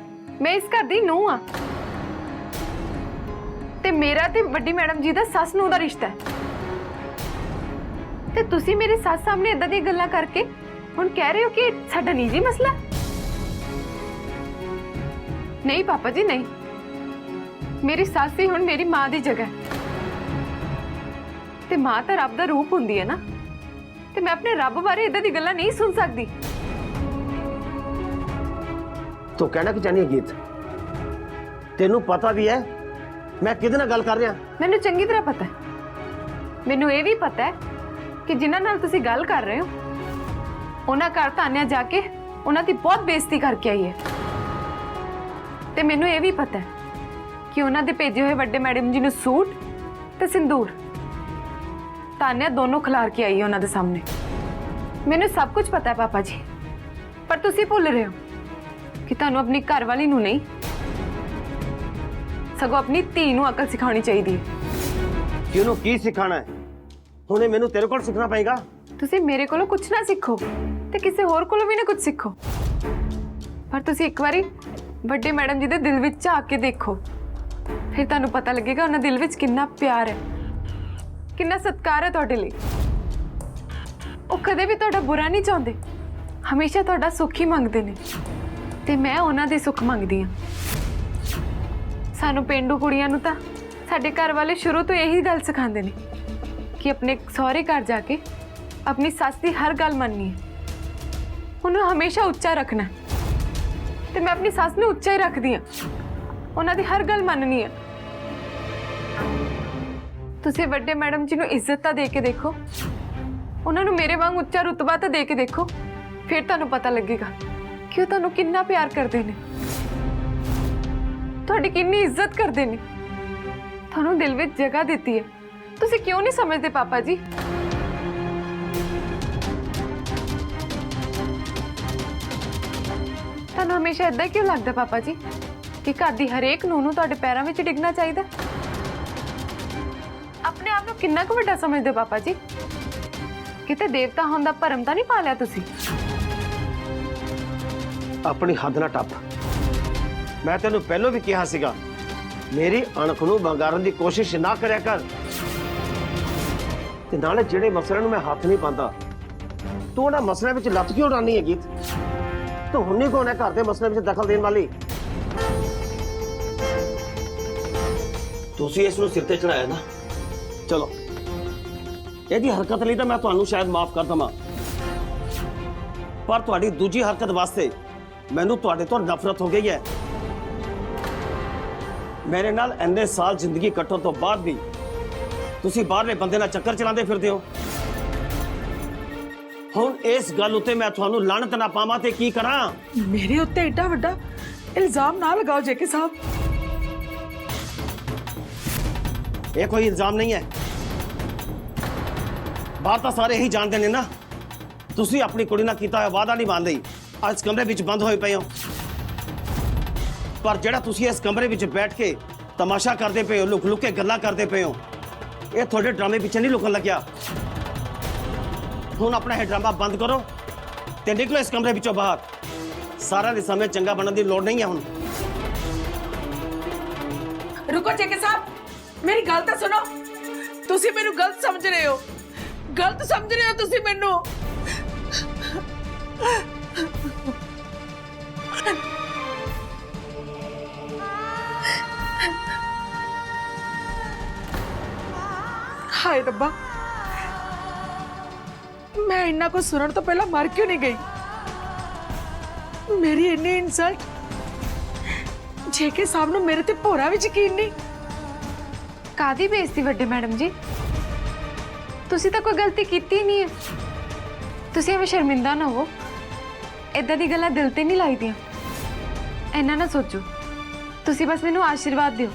ਮੈਂ ਇਸ ਘਰ ਦੀ ਨੂੰਹ ਆ ਤੇ ਮੇਰਾ ਤੇ ਵੱਡੀ ਮੈਡਮ ਜੀ ਦਾ ਸੱਸ ਨੂੰਹ ਦਾ ਰਿਸ਼ਤਾ ਹੈ, ਤੇ ਤੁਸੀਂ ਮੇਰੀ ਸੱਸ ਸਾਹਮਣੇ ਇਦਾਂ ਦੀਆਂ ਗੱਲਾਂ ਕਰਕੇ ਹੁਣ ਕਹਿ ਰਹੇ ਹੋ ਕਿ ਸਾਡਾ ਨਿੱਜੀ ਮਸਲਾ? ਨਹੀਂ ਪਾਪਾ ਜੀ ਨਹੀਂ, ਮੇਰੀ ਸੱਸ ਹੀ ਹੁਣ ਮੇਰੀ ਮਾਂ ਦੀ ਜਗ੍ਹਾ ਹੈ, ਤੇ ਮਾਂ ਤਾਂ ਰੱਬ ਦਾ ਰੂਪ ਹੁੰਦੀ ਹੈ ਨਾ, ਤੇ ਮੈਂ ਆਪਣੇ ਰੱਬ ਬਾਰੇ ਇਦਾਂ ਦੀ ਗੱਲਾਂ ਨਹੀਂ ਸੁਣ ਸਕਦੀ। ਤੂੰ ਕਹਿਣਾ ਕਿ ਚਾਹਨੀ ਹੈ ਗੀਤ? ਤੈਨੂੰ ਪਤਾ ਵੀ ਹੈ ਮੈਂ ਕਿਹਦੇ ਨਾਲ ਗੱਲ ਕਰ ਰਿਹਾ? ਮੈਨੂੰ ਚੰਗੀ ਤਰ੍ਹਾਂ ਪਤਾ ਹੈ। ਮੈਨੂੰ ਇਹ ਵੀ ਪਤਾ ਹੈ ਕਿ ਜਿਨ੍ਹਾਂ ਨਾਲ ਤੁਸੀਂ ਗੱਲ ਕਰ ਰਹੇ ਹੋ ਉਹਨਾਂ ਘਰ ਤਾਨਿਆ ਜਾ ਕੇ ਉਹਨਾਂ ਦੀ ਬਹੁਤ ਬੇਇੱਜ਼ਤੀ ਕਰਕੇ ਆਈ ਹੈ, ਤੇ ਮੈਨੂੰ ਇਹ ਵੀ ਪਤਾ ਹੈ ਕਿ ਉਹਨਾਂ ਦੇ ਭੇਜੇ ਹੋਏ ਵੱਡੇ ਮੈਡਮ ਜੀ ਨੂੰ ਸੂਟ ਤੇ ਸਿੰਦੂਰ ਤਾਨਿਆ ਦੋਨੋਂ ਖਿਲਾਰ ਕੇ ਆਈ ਹੈ ਉਹਨਾਂ ਦੇ ਸਾਹਮਣੇ। ਮੈਨੂੰ ਸਭ ਕੁਝ ਪਤਾ ਹੈ ਪਾਪਾ ਜੀ, ਪਰ ਤੁਸੀਂ ਭੁੱਲ ਰਹੇ ਹੋ ਕਿ ਤੁਹਾਨੂੰ ਆਪਣੀ ਘਰਵਾਲੀ ਨੂੰ ਨਹੀਂ ਸਗੋਂ ਆਪਣੀ ਧੀ ਨੂੰ ਅਕਲ ਸਿਖਾਉਣੀ ਚਾਹੀਦੀ ਹੈ। ਕਿ ਉਹਨੂੰ ਕੀ ਸਿਖਾਣਾ ਹੈ? ਹੁਣੇ ਮੈਨੂੰ ਤੇਰੇ ਕੋਲ ਸਿੱਖਣਾ ਪਏਗਾ? ਤੁਸੀਂ ਮੇਰੇ ਕੋਲੋਂ ਕੁਝ ਨਾ ਸਿੱਖੋ ਤੇ ਕਿਸੇ ਹੋਰ ਕੋਲੋਂ ਵੀ ਨਾ ਕੁਝ ਸਿੱਖੋ, ਪਰ ਤੁਸੀਂ ਇੱਕ ਵਾਰੀ ਵੱਡੇ ਮੈਡਮ ਜੀ ਦੇ ਦਿਲ ਵਿੱਚ ਝਾਕ ਕੇ ਦੇਖੋ, ਫਿਰ ਤੁਹਾਨੂੰ ਪਤਾ ਲੱਗੇਗਾ ਉਹਨਾਂ ਦਿਲ ਵਿੱਚ ਕਿੰਨਾ ਪਿਆਰ ਹੈ, ਕਿੰਨਾ ਸਤਿਕਾਰ ਹੈ ਤੁਹਾਡੇ ਲਈ। ਉਹ ਕਦੇ ਵੀ ਤੁਹਾਡਾ ਬੁਰਾ ਨਹੀਂ ਚਾਹੁੰਦੇ, ਹਮੇਸ਼ਾ ਤੁਹਾਡਾ ਸੁੱਖ ਹੀ ਮੰਗਦੇ ਨੇ, ਤੇ ਮੈਂ ਉਹਨਾਂ ਦੇ ਸੁੱਖ ਮੰਗਦੀ ਹਾਂ। ਸਾਨੂੰ ਪਿੰਡੂ ਕੁੜੀਆਂ ਨੂੰ ਤਾਂ ਸਾਡੇ ਘਰ ਵਾਲੇ ਸ਼ੁਰੂ ਤੋਂ ਇਹੀ ਗੱਲ ਸਿਖਾਉਂਦੇ ਨੇ ਕਿ ਆਪਣੇ ਸਹੁਰੇ ਘਰ ਜਾ ਕੇ ਆਪਣੀ ਸੱਸ ਦੀ ਹਰ ਗੱਲ ਮੰਨਣੀ ਹੈ, ਉਹਨੂੰ ਹਮੇਸ਼ਾ ਉੱਚਾ ਰੱਖਣਾ ਹੈ, ਤੇ ਮੈਂ ਆਪਣੀ ਸੱਸ ਨੂੰ ਉੱਚਾ ਹੀ ਰੱਖਦੀ ਹਾਂ, ਉਹਨਾਂ ਦੀ ਹਰ ਗੱਲ ਮੰਨਣੀ ਹੈ। ਤੁਸੀਂ ਵੱਡੇ ਮੈਡਮ ਜੀ ਨੂੰ ਇੱਜ਼ਤ ਤਾਂ ਦੇ ਕੇ ਦੇਖੋ, ਉਹਨਾਂ ਨੂੰ ਮੇਰੇ ਵਾਂਗ ਉੱਚਾ ਰੁਤਬਾ ਤਾਂ ਦੇ ਕੇ ਦੇਖੋ, ਫਿਰ ਤੁਹਾਨੂੰ ਪਤਾ ਲੱਗੇਗਾ ਕਿ ਉਹ ਤੁਹਾਨੂੰ ਕਿੰਨਾ ਪਿਆਰ ਕਰਦੇ ਨੇ, ਤੁਹਾਡੀ ਕਿੰਨੀ ਇੱਜ਼ਤ ਕਰਦੇ ਨੇ, ਤੁਹਾਨੂੰ ਦਿਲ ਵਿੱਚ ਜਗ੍ਹਾ ਦਿੱਤੀ ਹੈ। ਤੁਸੀਂ ਕਿਉਂ ਨਹੀਂ ਸਮਝਦੇ ਪਾਪਾ ਜੀ? ਤੁਹਾਨੂੰ ਹਮੇਸ਼ਾ ਇਦਾਂ ਕਿਉਂ ਲੱਗਦਾ ਪਾਪਾ ਜੀ ਕਿ ਘਰ ਦੀ ਹਰੇਕ ਨੂੰਹ ਨੂੰ ਤੁਹਾਡੇ ਪੈਰਾਂ ਵਿੱਚ ਡਿੱਗਣਾ ਚਾਹੀਦਾ? ਆਪਣੇ ਆਪ ਨੂੰ ਕਿੰਨਾ ਕੁ ਵੱਡਾ ਸਮਝਦੇ ਪਾਪਾ ਜੀ? ਕਿਤੇ ਦੇਵਤਾ ਹੋਣ ਦਾ ਭਰਮ ਤਾਂ ਨਹੀਂ ਪਾ ਲਿਆ ਤੁਸੀਂ? ਆਪਣੀ ਹੱਦ ਨਾ ਟੱਪ। ਮੈਂ ਤੈਨੂੰ ਪਹਿਲਾਂ ਵੀ ਕਿਹਾ ਸੀਗਾ ਮੇਰੀ ਅਣਖ ਨੂੰ ਵੰਗਾਰਨ ਦੀ ਕੋਸ਼ਿਸ਼ ਨਾ ਕਰਿਆ ਕਰ, ਤੇ ਨਾਲੇ ਜਿਹੜੇ ਮਸਲਿਆਂ ਨੂੰ ਮੈਂ ਹੱਥ ਨਹੀਂ ਪਾਉਂਦਾ ਤੂੰ ਉਹਨਾਂ ਮਸਲਿਆਂ ਵਿੱਚ ਲੱਤ ਕਿਉਂ ਉਡਾਨੀ ਹੈ ਗੀਤ? ਤੂੰ ਹੁਣ ਨਹੀਂ ਕੌਣ ਹੈ ਘਰ ਦੇ ਮਸਲਿਆਂ ਵਿੱਚ ਦਖਲ ਦੇਣ ਵਾਲੀ? ਤੁਸੀਂ ਇਸ ਨੂੰ ਸਿਰ ਤੇ ਚੜਾਇਆ ਨਾ, ਚਲੋ ਇਹਦੀ ਹਰਕਤ ਲਈ ਤਾਂ ਮੈਂ ਤੁਹਾਨੂੰ ਸ਼ਾਇਦ ਮਾਫ ਕਰ ਦਵਾਂ, ਪਰ ਤੁਹਾਡੀ ਦੂਜੀ ਹਰਕਤ ਵਾਸਤੇ ਮੈਨੂੰ ਤੁਹਾਡੇ ਤੋਂ ਨਫ਼ਰਤ ਹੋ ਗਈ ਹੈ। ਮੇਰੇ ਨਾਲ ਇੰਨੇ ਸਾਲ ਜ਼ਿੰਦਗੀ ਕੱਟਣ ਤੋਂ ਬਾਅਦ ਵੀ ਤੁਸੀਂ ਬਾਹਰਲੇ ਬੰਦੇ ਨਾਲ ਚੱਕਰ ਚਲਾਉਂਦੇ ਫਿਰਦੇ ਹੋ। ਹੁਣ ਇਸ ਗੱਲ ਉੱਤੇ ਮੈਂ ਤੁਹਾਨੂੰ ਲਾਹਨਤ ਨਾ ਪਾਵਾਂ ਤੇ ਕੀ ਕਰਾਂ? ਮੇਰੇ ਉੱਤੇ ਏਡਾ ਵੱਡਾ ਇਲਜ਼ਾਮ ਨਾ ਲਗਾਓ ਜੇਕੇ ਸਾਹਿਬ। ਇਹ ਕੋਈ ਇਲਜ਼ਾਮ ਨਹੀਂ ਹੈ, ਬਾਤ ਤਾਂ ਸਾਰੇ ਇਹੀ ਜਾਣਦੇ ਨੇ ਨਾ। ਤੁਸੀਂ ਆਪਣੀ ਕੁੜੀ ਨਾਲ ਕੀਤਾ ਹੋਇਆ ਵਾਅਦਾ ਨਹੀਂ ਮੰਨਦੇ, ਅੱਜ ਕਮਰੇ ਵਿੱਚ ਬੰਦ ਹੋਏ ਪਏ ਹੋ, ਪਰ ਜਿਹੜਾ ਤੁਸੀਂ ਇਸ ਕਮਰੇ ਵਿੱਚ ਬੈਠ ਕੇ ਤਮਾਸ਼ਾ ਕਰਦੇ ਪਏ ਹੋ, ਲੁਕ ਲੁਕ ਕੇ ਗੱਲਾਂ ਕਰਦੇ ਪਏ ਹੋ, ਇਹ ਤੁਹਾਡੇ ਡਰਾਮੇ ਪਿੱਛੇ ਨਹੀਂ ਲੁਕਣ ਲੱਗਿਆ। ਹੁਣ ਆਪਣਾ ਇਹ ਡਰਾਮਾ ਬੰਦ ਕਰੋ ਤੇ ਨਿਕਲੋ ਇਸ ਕਮਰੇ ਵਿੱਚੋਂ ਬਾਹਰ। ਸਾਰਿਆਂ ਦੇ ਸਮੇਂ ਚੰਗਾ ਬਣਨ ਦੀ ਲੋੜ ਨਹੀਂ ਹੈ ਹੁਣ। रुको जेके साहब मेरी गल तो सुनो तुसी मेनू गलत समझ रहे हो तुसी मेनू हाय रब्बा मैं इन्ना को सुनने तो पहला मर क्यों नहीं गई मेरी इन्नी इंसल्ट जेके साहब नू मेरे ते भोरा भी यकीन नहीं ਕਾਦੀ ਬੇਇੱਜ਼ਤੀ ਵੱਡੇ ਮੈਡਮ ਜੀ, ਤੁਸੀਂ ਤਾਂ ਕੋਈ ਗਲਤੀ ਕੀਤੀ ਨਹੀਂ ਹੈ। ਤੁਸੀਂ ਐਵੇਂ ਸ਼ਰਮਿੰਦਾ ਨਾ ਹੋ, ਇਦਾਂ ਦੀ ਗੱਲਾਂ ਦਿਲ ਤੇ ਨਹੀਂ ਲਾਈਦੀਆਂ। ਇੰਨਾ ਨਾ ਸੋਚੋ, ਤੁਸੀਂ ਬਸ ਮੈਨੂੰ ਆਸ਼ੀਰਵਾਦ ਦਿਓ।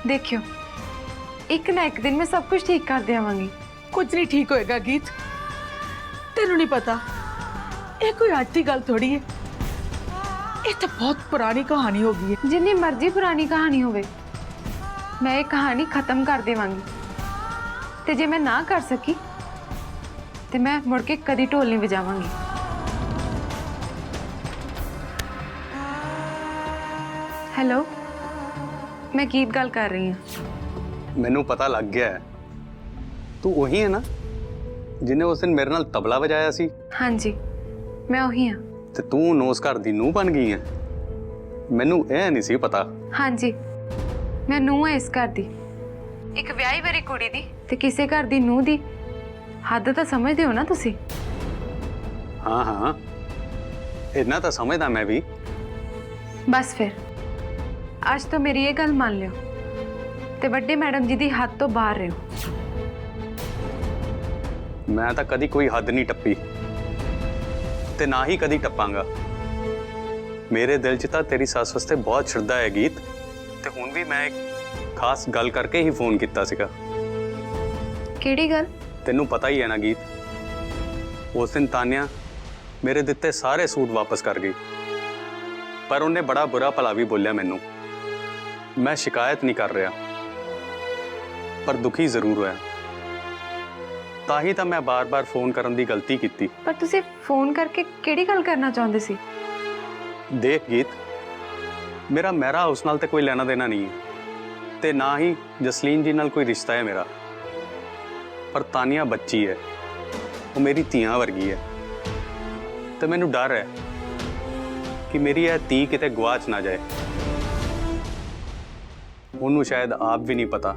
ਦੇਖਿਓ ਇੱਕ ਨਾ ਇੱਕ ਦਿਨ ਮੈਂ ਸਭ ਕੁਝ ਠੀਕ ਕਰ ਦੇਵਾਂਗੀ। कुछ नहीं ठीक होएगा गीत तेनू नहीं पता ये कोई आज की गल थोड़ी है ये तो बहुत पुरानी कहानी हो गई है। जिन्नी मर्जी पुरानी कहानी होवे मैं ये कहानी खत्म कर देवांगी। ते जे मैं ना कर सकी ते मैं मुड़ के कदी ढोल नहीं बजावांगी। हेलो मैं गीत गल कर रही हूँ। ਮੈਨੂੰ ਪਤਾ ਲੱਗ ਗਿਆ ਹੈ ਤੂੰ ਉਹੀ ਹੈ ਨਾ ਜਿਹਨੇ ਉਸ ਦਿਨ ਮੇਰੇ ਨਾਲ ਤਬਲਾ ਵਜਾਇਆ ਸੀ। हाँ जी मैं वही हाँ। ਤੇ ਤੂੰ ਨੋਸ ਘਰ ਦੀ ਨੂੰਹ ਬਣ ਗਈ ਹੈ। ਮੈਨੂੰ ਇਹ ਨਹੀਂ ਸੀ ਪਤਾ। हाँ जी मैं ਨੂੰਹ है इस घर दी, एक ਵਿਆਹੀ ਵਾਰੀ ਕੁੜੀ ਦੀ ਤੇ ਕਿਸੇ ਘਰ ਦੀ ਨੂੰਹ ਦੀ ਹੱਦ ਤਾਂ ਸਮਝਦੇ ਹੋ ਨਾ ਤੁਸੀਂ। ਹਾਂ ਹਾਂ ਇੰਨਾ ਤਾਂ ਸਮਝਦਾ ਮੈਂ ਵੀ। बस फिर आज तो मेरी ये गल मान लियो ते ਵੱਡੇ मैडम जी दी हद तो बाहर रहो। ਮੈਂ ਤਾਂ ਕਦੀ ਕੋਈ ਹੱਦ ਨਹੀਂ ਟੱਪੀ ਤੇ ਨਾ ਹੀ ਕਦੀ ਟੱਪਾਂਗਾ। ਮੇਰੇ ਦਿਲ 'ਚ ਤਾਂ ਤੇਰੀ ਸੱਸ ਵਾਸਤੇ ਬਹੁਤ ਸ਼ਰਧਾ ਹੈ ਗੀਤ, ਤੇ ਹੁਣ ਵੀ ਮੈਂ ਇੱਕ ਖਾਸ ਗੱਲ ਕਰਕੇ ਹੀ ਫੋਨ ਕੀਤਾ ਸੀਗਾ। ਕਿਹੜੀ ਗੱਲ? ਤੈਨੂੰ ਪਤਾ ਹੀ ਹੈ ਨਾ ਗੀਤ, ਉਸ ਦਿਨ ਤਾਨਿਆ ਮੇਰੇ ਦਿੱਤੇ ਸਾਰੇ ਸੂਟ ਵਾਪਸ ਕਰ ਗਈ, ਪਰ ਉਹਨੇ ਬੜਾ ਬੁਰਾ ਭਲਾ ਵੀ ਬੋਲਿਆ ਮੈਨੂੰ। ਮੈਂ ਸ਼ਿਕਾਇਤ ਨਹੀਂ ਕਰ ਰਿਹਾ, ਪਰ ਦੁਖੀ ਜ਼ਰੂਰ ਹੋਇਆ। ਤਾਂ ਹੀ ਤਾਂ ਮੈਂ ਬਾਰ-ਬਾਰ ਫੋਨ ਕਰਨ ਦੀ ਗਲਤੀ ਕੀਤੀ। ਪਰ ਤੁਸੀਂ ਫੋਨ ਕਰਕੇ ਕਿਹੜੀ ਗੱਲ ਕਰਨਾ ਚਾਹੁੰਦੇ ਸੀ? ਦੇਖ ਗੀਤ, ਮੇਰਾ ਮਹਿਰਾ ਉਸ ਨਾਲ ਤੇ ਕੋਈ ਲੈਣਾ ਦੇਣਾ ਨਹੀਂ ਹੈ ਤੇ ਨਾ ਹੀ ਜਸਲੀਨ ਜੀ ਨਾਲ ਕੋਈ ਰਿਸ਼ਤਾ ਹੈ ਮੇਰਾ। ਪਰ ਤਾਨੀਆ ਬੱਚੀ ਹੈ, ਉਹ ਮੇਰੀ ਧੀਆਂ ਵਰਗੀ ਹੈ ਤੇ ਮੈਨੂੰ ਡਰ ਹੈ ਕਿ ਮੇਰੀ ਇਹ ਧੀ ਕਿਤੇ ਗਵਾਚ ਨਾ ਜਾਏ। ਉਹਨੂੰ ਸ਼ਾਇਦ ਆਪ ਵੀ ਨਹੀਂ ਪਤਾ,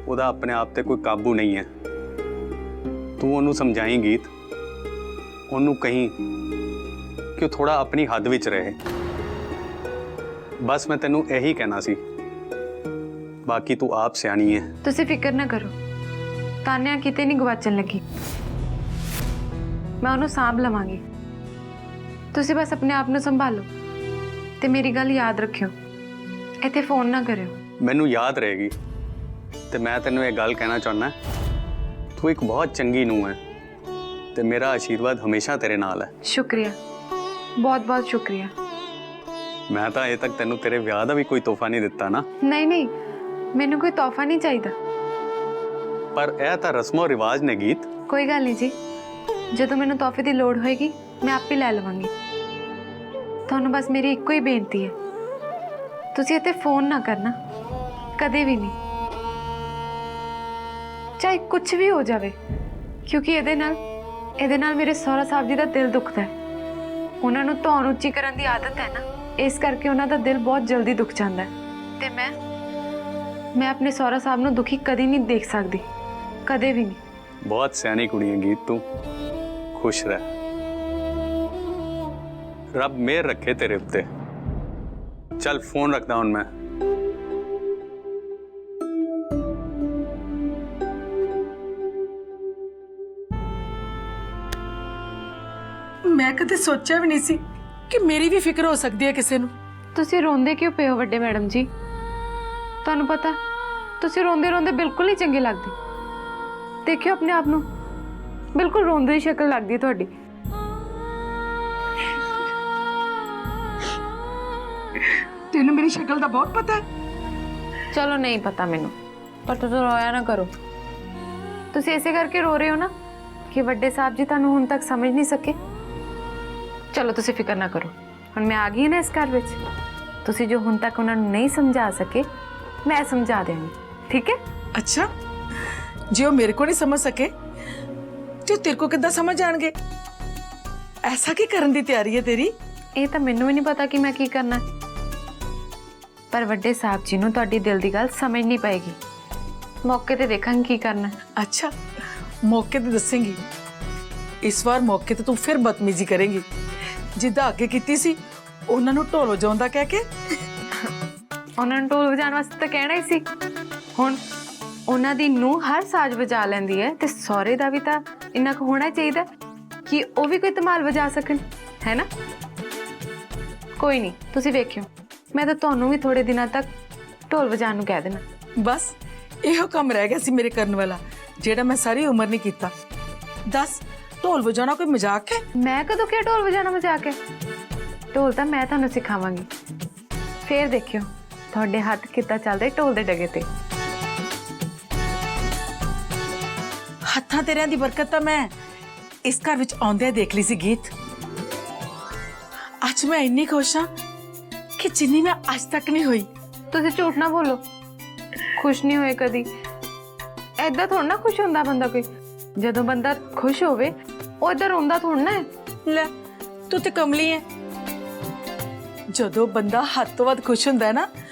ਉਹਦਾ ਆਪਣੇ ਆਪ ਤੇ ਕੋਈ ਕਾਬੂ ਨਹੀਂ ਹੈ। ਤੂੰ ਉਹਨੂੰ ਸਮਝਾਈ ਗੀਤ, ਉਹਨੂੰ ਕਹੀਂ ਕਿ ਉਹ ਥੋੜਾ ਆਪਣੀ ਹੱਦ ਵਿੱਚ ਰਹੇ। ਬਸ ਮੈਂ ਤੈਨੂੰ ਇਹੀ ਕਹਿਣਾ ਸੀ, ਬਾਕੀ ਤੂੰ ਆਪ ਸਿਆਣੀ ਹੈ। ਤੁਸੀਂ ਫਿਕਰ ਨਾ ਕਰੋ, ਤਾਨਿਆ ਕਿਤੇ ਨਹੀਂ ਗਵਾਚਣ ਲੱਗੀ। ਮੈਂ ਉਹਨੂੰ ਸਾਂਭ ਲਵਾਂਗੀ। ਤੁਸੀਂ ਬਸ ਆਪਣੇ ਆਪ ਨੂੰ ਸੰਭਾਲੋ ਤੇ ਮੇਰੀ ਗੱਲ ਯਾਦ ਰੱਖਿਓ, ਇੱਥੇ ਫੋਨ ਨਾ ਕਰਿਓ। ਮੈਨੂੰ ਯਾਦ ਰਹੇਗੀ ਤੇ ਮੈਂ ਤੈਨੂੰ ਇਹ ਗੱਲ ਕਹਿਣਾ ਚਾਹੁੰਦਾ, ਤੂੰ ਇੱਕ ਬਹੁਤ ਚੰਗੀ ਨੂੰਹ ਹੈ ਤੇ ਮੇਰਾ ਆਸ਼ੀਰਵਾਦ ਹਮੇਸ਼ਾ ਤੇਰੇ ਨਾਲ ਹੈ। ਸ਼ੁਕਰੀਆ, ਬਹੁਤ ਬਹੁਤ ਸ਼ੁਕਰੀਆ। ਮੈਂ ਤਾਂ ਅਜੇ ਤੱਕ ਤੈਨੂੰ ਤੇਰੇ ਵਿਆਹ ਦਾ ਵੀ ਕੋਈ ਤੋਹਫਾ ਨਹੀਂ ਦਿੱਤਾ ਨਾ। ਨਹੀਂ ਨਹੀਂ, ਮੈਨੂੰ ਕੋਈ ਤੋਹਫਾ ਨਹੀਂ ਚਾਹੀਦਾ। ਪਰ ਇਹ ਤਾਂ ਰਸਮੋ ਰਿਵਾਜ ਨੇ ਗੀਤ। ਕੋਈ ਗੱਲ ਨਹੀਂ ਜੀ, ਜਦੋਂ ਮੈਨੂੰ ਤੋਹਫੇ ਦੀ ਲੋੜ ਹੋਏਗੀ ਮੈਂ ਆਪੇ ਲੈ ਲਵਾਂਗੀ। ਤੁਹਾਨੂੰ ਬਸ ਮੇਰੀ ਇੱਕੋ ਹੀ ਬੇਨਤੀ ਹੈ, ਤੁਸੀਂ ਇੱਥੇ ਫੋਨ ਨਾ ਕਰਨਾ ਕਦੇ ਵੀ ਨਹੀਂ, ਚਾਹੇ ਕੁਝ ਵੀ ਹੋ ਜਾਵੇ, ਕਿਉਂਕਿ ਇਹਦੇ ਨਾਲ ਮੇਰੇ ਸਹੁਰਾ ਸਾਹਿਬ ਜੀ ਦਾ ਦਿਲ ਦੁਖਦਾ ਹੈ। ਉਹਨਾਂ ਨੂੰ ਧੌਣ ਉੱਚੀ ਕਰਨ ਦੀ ਆਦਤ ਹੈ ਨਾ, ਇਸ ਕਰਕੇ ਉਹਨਾਂ ਦਾ ਦਿਲ ਬਹੁਤ ਜਲਦੀ ਦੁਖ ਜਾਂਦਾ ਹੈ ਤੇ ਮੈਂ ਆਪਣੇ ਸਹੁਰਾ ਸਾਹਿਬ ਨੂੰ ਦੁਖੀ ਕਦੀ ਨਹੀਂ ਦੇਖ ਸਕਦੀ, ਕਦੇ ਵੀ ਨਹੀਂ। ਬਹੁਤ ਸਿਆਣੀ ਕੁੜੀ ਹੈ ਗੀਤ, ਤੂੰ ਖੁਸ਼ ਰਹਿ। ਰੱਬ ਮਿਹਰ ਰੱਖੇ ਤੇਰੇ ਉੱਤੇ। ਚੱਲ ਫੋਨ ਰੱਖਦਾ ਹੁਣ ਮੈਂ। मैं कदे सोचा भी नहीं सी कि मेरी भी फिक्र हो सकती है किसी नू। ਤੁਸੀਂ ਰੋਂਦੇ ਕਿਉਂ ਪਏ ਹੋ ਵੱਡੇ ਮੈਡਮ ਜੀ? ਤੁਹਾਨੂੰ ਪਤਾ ਤੁਸੀਂ ਰੋਂਦੇ ਰੋਂਦੇ ਬਿਲਕੁਲ ਨਹੀਂ ਚੰਗੇ ਲੱਗਦੇ। ਦੇਖਿਓ ਆਪਣੇ ਆਪ ਨੂੰ, ਬਿਲਕੁਲ ਰੋਂਦੇ ਦੀ ਸ਼ਕਲ ਲੱਗਦੀ ਤੁਹਾਡੀ। तेनू मेरी शक्ल का बहुत पता है। चलो नहीं पता मैनू, पर तुम रोया ना करो। तुसी ऐसे करके रो रहे हो ना कि वड्डे साहब जी तुहानू हुण तक समझ नहीं सके। चलो तुसी फिक्र ना करो, ਹੁਣ ਮੈਂ ਆ ਗਈ ਨਾ ਇਸ ਘਰ ਵਿੱਚ, ਤੁਸੀਂ ਜੋ ਹੁਣ ਤੱਕ ਉਹਨਾਂ ਨੂੰ ਨਹੀਂ ਸਮਝਾ ਸਕੇ ਮੈਂ ਸਮਝਾ ਦੇਵਾਂਗੀ, ਠੀਕ ਹੈ? अच्छा जो मेरे को नहीं समझ सके तो तेरे को कितना समझ जाएंगे? ऐसा की करने की तैयारी है तेरी? ਇਹ ਤਾਂ ਮੈਨੂੰ ਵੀ ਨਹੀਂ ਪਤਾ ਕਿ ਮੈਂ ਕੀ ਕਰਨਾ ਹੈ। ਪਰ ਵੱਡੇ ਸਾਹਿਬ ਜੀ ਨੂੰ ਤੁਹਾਡੀ ਦਿਲ ਦੀ ਗੱਲ ਸਮਝਣੀ ਪਏਗੀ। ਮੌਕੇ ਤੇ ਦੇਖਾਂਗੇ ਕੀ ਕਰਨਾ ਹੈ। अच्छा मौके ते दसेंगी। इस बार मौके ते तू फिर बदतमीजी करेंगी जिद्दां अगे कीती सी ਉਹਨਾਂ ਨੂੰ ਢੋਲ ਵਜਾਉਂਦਾ ਕਹਿ ਕੇ। ਉਹਨਾਂ ਨੂੰ ਢੋਲ ਵਜਾਉਣ ਵਾਸਤੇ ਤਾਂ ਕਹਿਣਾ ਹੀ ਸੀ। ਹੁਣ ਉਹਨਾਂ ਦੀ ਨੂੰਹ ਹਰ ਸਾਜ਼ ਵਜਾ ਲੈਂਦੀ ਹੈ ਤੇ ਸਹੁਰੇ ਦਾ ਵੀ ਤਾਂ ਇੰਨਾ ਕੁ ਹੋਣਾ ਚਾਹੀਦਾ ਕਿ ਉਹ ਵੀ ਕੋਈ ਧਮਾਲ ਵਜਾ ਸਕਣ, ਹੈ ਨਾ? ਕੋਈ ਨਹੀਂ, ਤੁਸੀਂ ਵੇਖਿਓ, ਮੈਂ ਤਾਂ ਤੁਹਾਨੂੰ ਵੀ ਥੋੜੇ ਦਿਨਾਂ ਤੱਕ ਢੋਲ ਵਜਾਉਣ ਨੂੰ ਕਹਿ ਦੇਣਾ। ਬਸ ਇਹੋ ਕੰਮ ਰਹਿ ਗਿਆ ਸੀ ਮੇਰੇ ਕਰਨ ਵਾਲਾ ਜਿਹੜਾ ਮੈਂ ਸਾਰੀ ਉਮਰ ਨਹੀਂ ਕੀਤਾ। ਦੱਸ ਢੋਲ ਵਜਾਉਣਾ ਕੋਈ ਮਜ਼ਾਕ ਹੈ? ਮੈਂ ਕਦੋਂ ਕਿਹਾ ਢੋਲ ਵਜਾਉਣਾ ਮਜ਼ਾਕ ਹੈ? ਢੋਲ ਤਾਂ ਮੈਂ ਤੁਹਾਨੂੰ ਸਿਖਾਵਾਂਗੀ, ਫੇਰ ਦੇਖਿਓ ਤੁਹਾਡੇ ਹੱਥ ਕਿੱਦਾਂ ਚੱਲਦੇ ਢੋਲ ਦੇ ਡਗੇ ਤੇ। ਹੱਥਾਂ ਤੇਰਿਆਂ ਦੀ ਬਰਕਤ ਤਾਂ ਮੈਂ ਇਸ ਘਰ ਵਿੱਚ ਆਉਂਦਿਆਂ ਦੇਖ ਲਈ ਸੀ ਗੀਤ। ਅੱਜ ਮੈਂ ਇੰਨੀ ਖੁਸ਼ ਹਾਂ ਕਿ ਜਿੰਨੀ ਮੈਂ ਅੱਜ ਤੱਕ ਨਹੀਂ ਹੋਈ। ਤੁਸੀਂ ਝੂਠ ਨਾ ਬੋਲੋ, ਖੁਸ਼ ਨਹੀਂ ਹੋਏ ਕਦੀ। ਐਦਾਂ ਥੋੜਾ ਨਾ ਖੁਸ਼ ਹੁੰਦਾ ਬੰਦਾ ਕੋਈ। ਜਦੋਂ ਬੰਦਾ ਖੁਸ਼ ਹੋਵੇ ਉਹ ਇੱਧਰ ਰੋਂਦਾ ਥੋੜਾ ਨਾ ਹੈ। ਲੈ ਤੂੰ ਤੇ ਕਮਲੀ ਹੈ। ਜਦੋਂ ਬੰਦਾ ਹੱਦ ਤੋਂ ਵੱਧ ਖੁਸ਼ ਹੁੰਦਾ ਹੈ ਨਾ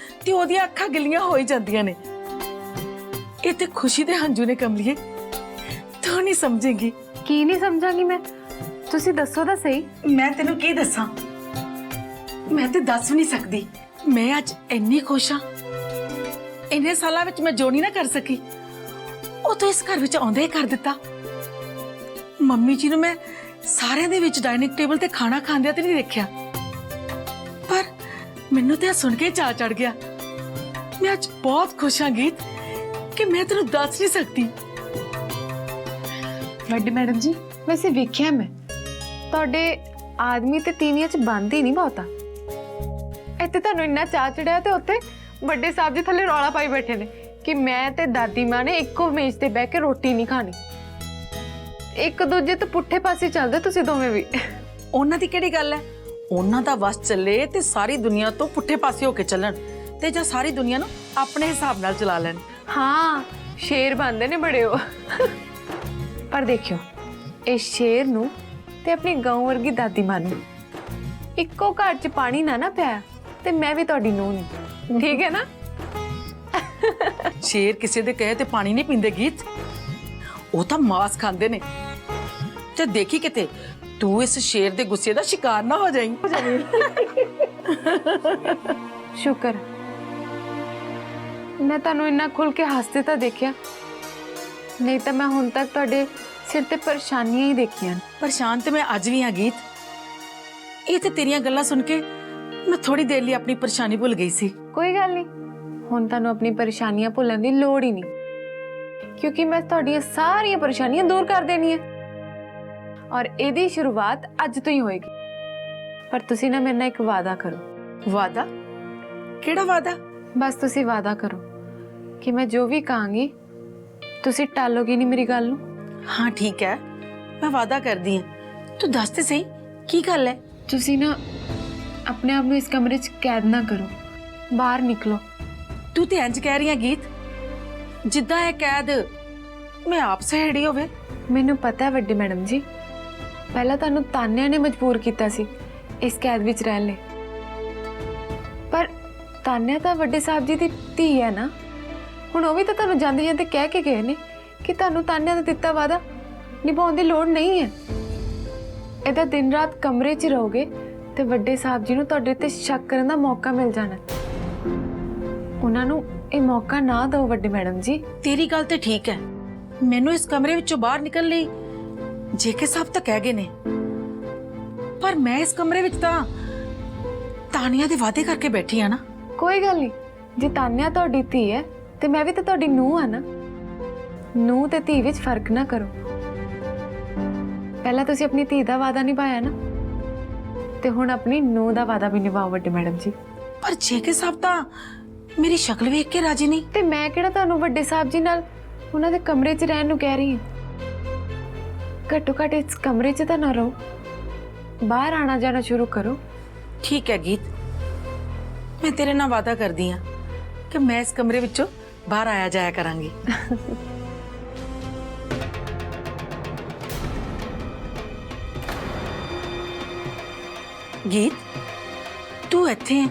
ਤੇ ਉਹਦੀਆਂ ਅੱਖਾਂ ਗਿੱਲੀਆਂ ਹੋ ਹੀ ਜਾਂਦੀਆਂ ਨੇ। ਇਹ ਤੇ ਖੁਸ਼ੀ ਦੇ ਹੰਝੂ ਨੇ ਕਮਲੀਏ, ਤੂੰ ਨਹੀਂ ਸਮਝੇਂਗੀ। ਕੀ ਨਹੀਂ ਸਮਝਾਂਗੀ ਮੈਂ? ਤੁਸੀਂ ਦੱਸੋ ਤਾਂ ਸਹੀ। ਮੈਂ ਤੈਨੂੰ ਕੀ ਦੱਸਾਂ, ਮੈਂ ਤੇ ਦੱਸ ਵੀ ਨਹੀਂ ਸਕਦੀ। ਮੈਂ ਅੱਜ ਇੰਨੀ ਖੁਸ਼ ਹਾਂ, ਇੰਨੇ ਸਾਲਾਂ ਵਿੱਚ ਮੈਂ ਜੋ ਨਹੀਂ ਨਾ ਕਰ ਸਕੀ ਉਹ ਤਾਂ ਇਸ ਘਰ ਵਿੱਚ ਆਉਂਦਾ ਹੀ ਕਰ ਦਿੱਤਾ। ਮੰਮੀ ਜੀ ਨੂੰ ਮੈਂ ਸਾਰਿਆਂ ਦੇ ਵਿੱਚ ਡਾਈਨਿੰਗ ਟੇਬਲ ਤੇ ਖਾਣਾ ਖਾਂਦਿਆਂ ਤੇ ਨਹੀਂ ਦੇਖਿਆ, ਪਰ ਮੈਨੂੰ ਤੇ ਸੁਣ ਕੇ ਚਾਅ ਚੜ ਗਿਆ। ਮੈਂ ਅੱਜ ਬਹੁਤ ਖੁਸ਼ ਹਾਂ ਗੀਤ ਕਿ ਮੈਂ ਤੈਨੂੰ ਦੱਸ ਨਹੀਂ ਸਕਦੀ। ਵੱਡੀ ਮੈਡਮ ਜੀ, ਵੈਸੇ ਵੇਖਿਆ ਮੈਂ ਤੁਹਾਡੇ ਆਦਮੀ ਤੇ ਤੀਵੀਆਂ 'ਚ ਬਣਦੀ ਨਹੀਂ ਬਹੁਤਾ। ਇੱਥੇ ਤੁਹਾਨੂੰ ਇੰਨਾ ਚਾਅ ਚੜਿਆ ਤੇ ਉੱਥੇ ਵੱਡੇ ਸਾਹਿਬ ਜੀ ਥੱਲੇ ਰੌਲਾ ਪਾਈ ਬੈਠੇ ਨੇ ਕਿ ਮੈਂ ਤੇ ਦਾਦੀ ਮਾਂ ਨੇ ਇੱਕੋ ਮੇਜ਼ ਤੇ ਬਹਿ ਕੇ ਰੋਟੀ ਨਹੀਂ ਖਾਣੀ। ਇੱਕ ਦੂਜੇ ਤੋਂ ਪੁੱਠੇ ਪਾਸੇ ਚੱਲਦੇ ਤੁਸੀਂ ਦੋਵੇਂ ਵੀ। ਉਹਨਾਂ ਦੀ ਕਿਹੜੀ ਗੱਲ ਹੈ? ਉਹਨਾਂ ਦਾ ਵਸ ਚੱਲੇ ਤੇ ਸਾਰੀ ਦੁਨੀਆ ਤੋਂ ਪੁੱਠੇ ਪਾਸੇ ਹੋ ਕੇ ਚੱਲਣ ਤੇ ਜਾਂ ਸਾਰੀ ਦੁਨੀਆ ਨੂੰ ਆਪਣੇ ਹਿਸਾਬ ਨਾਲ ਚਲਾ ਲੈਣ। ਹਾਂ, ਸ਼ੇਰ ਬਣਦੇ ਨੇ ਬੜੇ ਉਹ। ਪਰ ਦੇਖਿਓ, ਇਸ ਸ਼ੇਰ ਨੂੰ ਤੇ ਆਪਣੀ ਗਾਂ ਵਰਗੀ ਦਾਦੀ ਮਾਂ ਨੂੰ ਇੱਕੋ ਘਰ 'ਚ ਪਾਣੀ ਨਾ ਪਿਆ ਤੇ ਮੈਂ ਵੀ ਤੁਹਾਡੀ ਨੂੰਹ ਨਹੀਂ, ਠੀਕ ਹੈ ਨਾ? ਸ਼ੇਰ ਕਿਸੇ ਦੇ ਕਹੇ ਤੇ ਪਾਣੀ ਨਹੀਂ ਪੀਂਦੇ ਗੀਤ, ਉਹ ਤਾਂ ਮਾਸ ਖਾਂਦੇ ਨੇ। ਤੇ ਦੇਖੀ ਕਿਤੇ ਤੂੰ ਇਸ ਸ਼ੇਰ ਦੇ ਗੁੱਸੇ ਦਾ ਸ਼ਿਕਾਰ ਨਾ ਹੋ ਜਾਈਂ। ਸ਼ੁਕਰ ਮੈਂ ਤੁਹਾਨੂੰ ਇੰਨਾ ਖੁੱਲ ਕੇ ਹੱਸਦੇ ਤਾਂ ਦੇਖਿਆ, ਨਹੀਂ ਤਾਂ ਮੈਂ ਹੁਣ ਤੱਕ ਤੁਹਾਡੇ ਸਿਰ ਤੇ ਪਰੇਸ਼ਾਨੀਆਂ ਹੀ ਦੇਖੀਆਂ। ਪਰੇਸ਼ਾਨ ਤੇ ਮੈਂ ਅੱਜ ਵੀ ਹਾਂ ਗੀਤ। ਇਹ ਤੇ ਤੇਰੀਆਂ ਗੱਲਾਂ ਸੁਣ ਕੇ ਮੈਂ ਥੋੜੀ ਦੇਰ ਲਈ ਆਪਣੀ ਪਰੇਸ਼ਾਨੀ ਭੁੱਲ ਗਈ ਸੀ। ਕੋਈ ਗੱਲ ਨਹੀਂ, ਹੁਣ ਤੁਹਾਨੂੰ ਆਪਣੀ ਪਰੇਸ਼ਾਨੀਆਂ ਭੁੱਲਣ ਦੀ ਲੋੜ ਹੀ ਨਹੀਂ, ਕਿਉਂਕਿ ਮੈਂ ਤੁਹਾਡੀਆਂ ਸਾਰੀਆਂ ਪਰੇਸ਼ਾਨੀਆਂ ਦੂਰ ਕਰ ਦੇਣੀਆਂ ਔਰ ਇਹਦੀ ਸ਼ੁਰੂਆਤ ਅੱਜ ਤੋਂ ਹੀ ਹੋਏਗੀ। ਪਰ ਤੁਸੀਂ ਨਾ ਮੇਰੇ ਨਾਲ ਇੱਕ ਵਾਅਦਾ ਕਰੋ। ਵਾਅਦਾ? ਕਿਹੜਾ ਵਾਅਦਾ? ਬਸ ਤੁਸੀਂ ਵਾਅਦਾ ਕਰੋ ਕਿ ਮੈਂ ਜੋ ਵੀ ਕਹਾਂਗੀ ਤੁਸੀਂ ਟਾਲੋਗੇ ਨਹੀਂ ਮੇਰੀ ਗੱਲ ਨੂੰ। ਹਾਂ ਠੀਕ ਹੈ, ਮੈਂ ਵਾਅਦਾ ਕਰਦੀ ਹਾਂ। ਤੂੰ ਦੱਸ ਤੇ ਸਹੀ ਕੀ ਗੱਲ ਹੈ? ਤੁਸੀਂ ਨਾ ਆਪਣੇ ਆਪ ਨੂੰ ਇਸ ਕਮਰੇ 'ਚ ਕੈਦ ਨਾ ਕਰੋ, ਬਾਹਰ ਨਿਕਲੋ। ਤੂੰ ਤੇ ਇੰਜ ਕਹਿ ਰਹੀ ਹੈ ਗੀਤ ਜਿੱਦਾਂ ਇਹ ਕੈਦ ਮੈਂ ਆਪ ਸਹੇੜੀ ਹੋਵੇ। ਮੈਨੂੰ ਪਤਾ ਹੈ ਵੱਡੀ ਮੈਡਮ ਜੀ, ਪਹਿਲਾਂ ਤੁਹਾਨੂੰ ਤਾਨਿਆਂ ਨੇ ਮਜਬੂਰ ਕੀਤਾ ਸੀ ਇਸ ਕੈਦ ਵਿੱਚ ਰਹਿਣ ਲਈ, ਪਰ ਤਾਨਿਆ ਤਾਂ ਵੱਡੇ ਸਾਹਿਬ ਜੀ ਦੀ ਧੀ ਹੈ ਨਾ। ਹੁਣ ਉਹ ਵੀ ਤਾਂ ਤੁਹਾਨੂੰ ਜਾਂਦੇ ਜਾਂਦੇ ਕਹਿ ਕੇ ਗਏ ਨੇ ਕਿ ਤੁਹਾਨੂੰ ਤਾਨਿਆ ਦਾ ਦਿੱਤਾ ਵਾਅਦਾ ਨਿਭਾਉਣ ਦੀ ਲੋੜ ਨਹੀਂ ਹੈ। ਇਹਦਾ ਦਿਨ ਰਾਤ ਕਮਰੇ 'ਚ ਰਹੋਗੇ ਤੇ ਵੱਡੇ ਸਾਹਿਬ ਜੀ ਨੂੰ ਤੁਹਾਡੇ ਤੇ ਸ਼ੱਕ ਕਰਨ ਦਾ ਮੌਕਾ ਮਿਲ ਜਾਣਾ। ਉਹਨਾਂ ਨੂੰ ਇਹ ਮੌਕਾ ਨਾ ਦਿਓ ਵੱਡੀ ਮੈਡਮ ਜੀ। ਤੇਰੀ ਗੱਲ ਤੇ ਠੀਕ ਹੈ, ਮੈਨੂੰ ਇਸ ਕਮਰੇ ਵਿੱਚੋਂ ਬਾਹਰ ਨਿਕਲਣ ਲਈ ਜੇਕੇ ਸਾਹਿਬ ਤਾਂ ਕਹਿ ਗਏ ਨੇ, ਪਰ ਮੈਂ ਇਸ ਕਮਰੇ ਵਿੱਚ ਤਾਂ ਤਾਨੀਆ ਦੇ ਵਾਅਦੇ ਕਰਕੇ ਬੈਠੀ ਆ ਨਾ। ਕੋਈ ਗੱਲ ਨਹੀਂ, ਜੇ ਤਾਨਿਆ ਤੁਹਾਡੀ ਧੀ ਹੈ ਤੇ ਮੈਂ ਵੀ ਤਾਂ ਤੁਹਾਡੀ ਨੂੰਹ ਆ ਨਾ। ਨੂੰਹ ਤੇ ਧੀ ਵਿੱਚ ਫਰਕ ਨਾ ਕਰੋ। ਪਹਿਲਾਂ ਤੁਸੀਂ ਆਪਣੀ ਧੀ ਦਾ ਵਾਅਦਾ ਨਿਭਾਇਆ ਨਾ, ਤੇ ਹੁਣ ਆਪਣੀ ਨੂੰਹ ਦਾ ਵਾਅਦਾ ਵੀ ਨਿਭਾਓ ਵੱਡੇ ਮੈਡਮ ਜੀ। ਪਰ ਜੇਕੇ ਸਾਹਿਬ ਤਾਂ ਮੇਰੀ ਸ਼ਕਲ ਵੇਖ ਕੇ ਰਾਜੀ ਨਹੀਂ। ਤੇ ਮੈਂ ਕਿਹੜਾ ਤੁਹਾਨੂੰ ਵੱਡੇ ਸਾਹਿਬ ਜੀ ਨਾਲ ਉਹਨਾਂ ਦੇ ਕਮਰੇ 'ਚ ਰਹਿਣ ਨੂੰ ਕਹਿ ਰਹੀ ਹਾਂ। ਘੱਟੋ ਘੱਟ ਇਸ ਕਮਰੇ 'ਚ ਤਾਂ ਨਾ ਰਹੋ, ਬਾਹਰ ਆਣਾ ਜਾਣਾ ਸ਼ੁਰੂ ਕਰੋ। ठीक है गीत, मैं तेरे नाल वादा करदी हां कि मैं इस कमरे विचों बाहर आया जाया करांगी। गीत, तू इत्थे है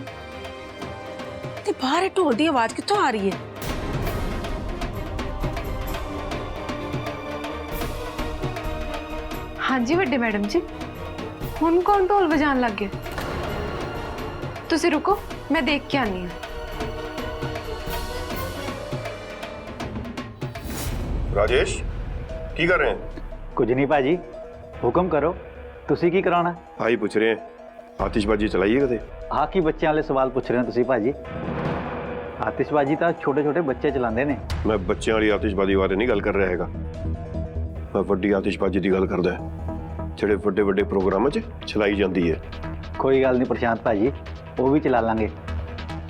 ते बाहर ढोल दी आवाज कित्थों आ रही है? हाँ जी वड्डे मैडम जी, हुण कौन ढोल बजान लग गया? तुसी रुको, मैं देख के आनी हूँ। राजेश की कर रहे हैं? कुछ नहीं भाजी, हुक्म करो, तुसी की कराना? भाई पूछ रहे हैं आतिशबाजी चलाई है कदे? हाँ की बच्चे वाले सवाल पूछ रहे हो तुसी भाजी? आतिशबाजी तो छोटे छोटे बच्चे चलाते ने। मैं बच्चों वाली आतिशबाजी बारे नहीं गल कर रहा हैगा, मैं वड्डी आतिशबाजी की गल करदा है ਜਿਹੜੇ ਵੱਡੇ ਵੱਡੇ प्रोग्राम च चलाई जाती है। कोई गल नहीं प्रशांत भाजी, वो भी चला लांगे,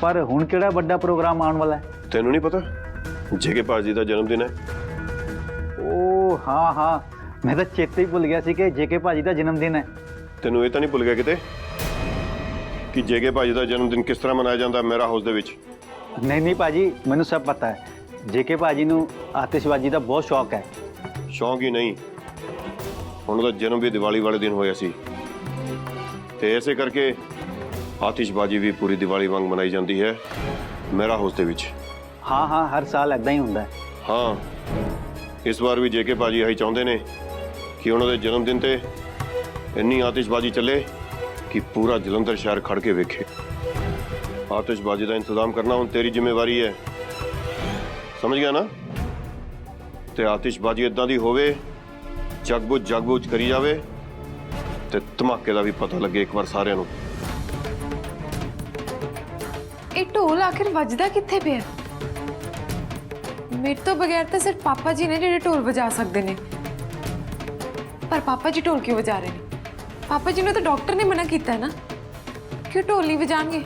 पर हुण किहड़ा बड़ा प्रोग्राम आने वाला है? तेनू नहीं पता जेके भाजी का जन्मदिन है? ओ हाँ हाँ, मैं तो चेते ही भुल गया सी कि जेके भाजी का जन्मदिन है। तेनू ये तो नहीं भुल गया किते कि जेके भाजी का जन्मदिन किस तरह मनाया जाता मेरा हाउस दे विच? नहीं नहीं भाजी, मैनू सब पता है, जेके भाजी नू आतिशबाजी का बहुत शौक है। शौक ही नहीं, उन्होंने जन्म भी दिवाली वाले दिन होया सी ते ऐसे करके आतिशबाजी भी पूरी दिवाली वांग मनाई जाती है मेरा हाउस दे विच। हाँ हाँ, हर साल ऐदा ही होंदा है। हाँ, इस बार भी जेके भाजी यही चाहते ने कि उन्होंने जन्मदिन ते इन्नी आतिशबाजी चले कि पूरा जलंधर शहर खड़ के वेखे। आतिशबाजी का इंतजाम करना हुण तेरी जिम्मेवारी है, समझ गया ना? ते आतिशबाजी इदां दी होवे जगबुझ करी जावे ते धमाके का भी पता लगे एक बार सारिਆਂ ਨੂੰ। ਇਹ ਢੋਲ आखिर ਵੱਜਦਾ ਕਿੱਥੇ ਪਿਆ? ਮੇਰੇ ਤੋਂ ਬਗੈਰ ਤਾਂ ਸਿਰਫ ਪਾਪਾ ਜੀ ਨੇ ਜਿਹੜੇ ਢੋਲ ਵਜਾ ਸਕਦੇ ਨੇ। ਪਰ ਪਾਪਾ ਜੀ ਢੋਲ ਕਿਉਂ ਵਜਾ ਰਹੇ ਨੇ? ਪਾਪਾ ਜੀ ਨੂੰ ਤਾਂ ਡਾਕਟਰ ਨੇ ਮਨਾ ਕੀਤਾ ਹੈ ਨਾ ਕਿ ਉਹ ਢੋਲ ਨਹੀਂ ਵਜਾਣਗੇ।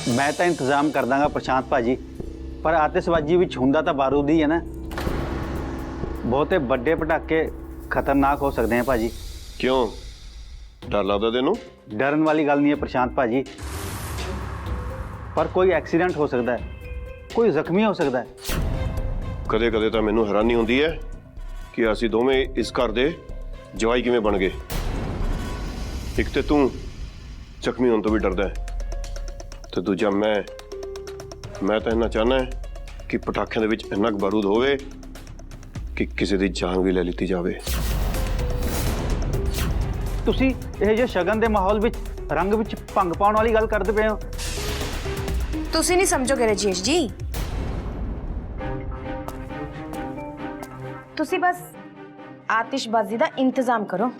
मैं तो इंतजाम कर दांगा प्रशांत भाजी, पर आतिशबाजी विच हुंदा तां बारूद ही है ना। बहुते बड़े पटाके खतरनाक हो सकते हैं भाजी। क्यों, डर लगदा तेनू? डरन वाली गल नहीं है प्रशांत भाजी, पर कोई एक्सीडेंट हो सकता है, कोई जख्मी हो सकता है। कदे कदे तो मैनू हैरानी होंदी है कि असीं दोवें इस घर दे जवाई किवें बन गए। एक तो तू जख्मी होने तो भी डरदा है ते दूजा मैं तो इन्ना चाहना है कि पटाखियां दे विच इन्ना क बारूद होवे कि किसी दी जान भी ले लीती जावे। तुसी ਇਹ ਜੇ ਸ਼ਗਨ ਦੇ ਮਾਹੌਲ ਵਿੱਚ ਰੰਗ ਵਿੱਚ ਭੰਗ ਪਾਉਣ ਵਾਲੀ ਗੱਲ ਕਰਦੇ ਪਏ ਹੋ। ਤੁਸੀਂ ਨਹੀਂ ਸਮਝੋਗੇ ਰਜੇਸ਼ ਜੀ, ਤੁਸੀਂ ਬਸ ਆਤਿਸ਼ਬਾਜ਼ੀ ਦਾ ਇੰਤਜ਼ਾਮ ਕਰੋ।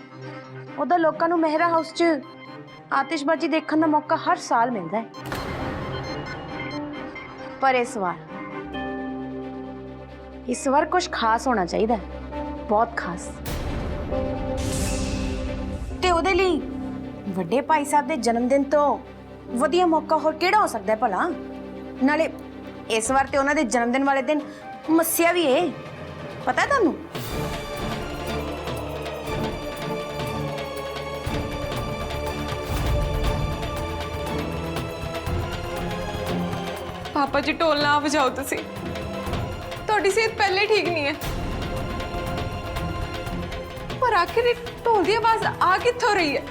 ਉਹਦਾ ਲੋਕਾਂ ਨੂੰ ਮਹਿਰਾ ਹਾਊਸ 'ਚ ਆਤਿਸ਼ਬਾਜ਼ੀ ਦੇਖਣ ਦਾ ਮੌਕਾ ਹਰ ਸਾਲ ਮਿਲਦਾ ਹੈ, ਪਰ ਇਸ ਵਾਰ ਕੁਝ ਖਾਸ ਹੋਣਾ ਚਾਹੀਦਾ ਹੈ, ਬਹੁਤ ਖਾਸ। ਤੇ ਉਹਦੇ ਲਈ ਵੱਡੇ ਭਾਈ ਸਾਹਿਬ ਦੇ ਜਨਮ ਦਿਨ ਤੋਂ ਵਧੀਆ ਮੌਕਾ ਹੋਰ ਕਿਹੜਾ ਹੋ ਸਕਦਾ ਹੈ ਭਲਾ? ਨਾਲੇ ਇਸ ਵਾਰ ਤੇ ਉਹਨਾਂ ਦੇ ਜਨਮ ਦਿਨ ਵਾਲੇ ਦਿਨ ਮੱਸਿਆ ਵੀ ਏ, ਪਤਾ ਹੈ ਤੁਹਾਨੂੰ? पापा जी ढोल ना बजाओ तुसी, ਤੁਹਾਡੀ ਸਿਹਤ ਪਹਿਲੇ ਠੀਕ ਨਹੀਂ ਹੈ। पर आखिर ढोल की आवाज आ कित्थों रही है?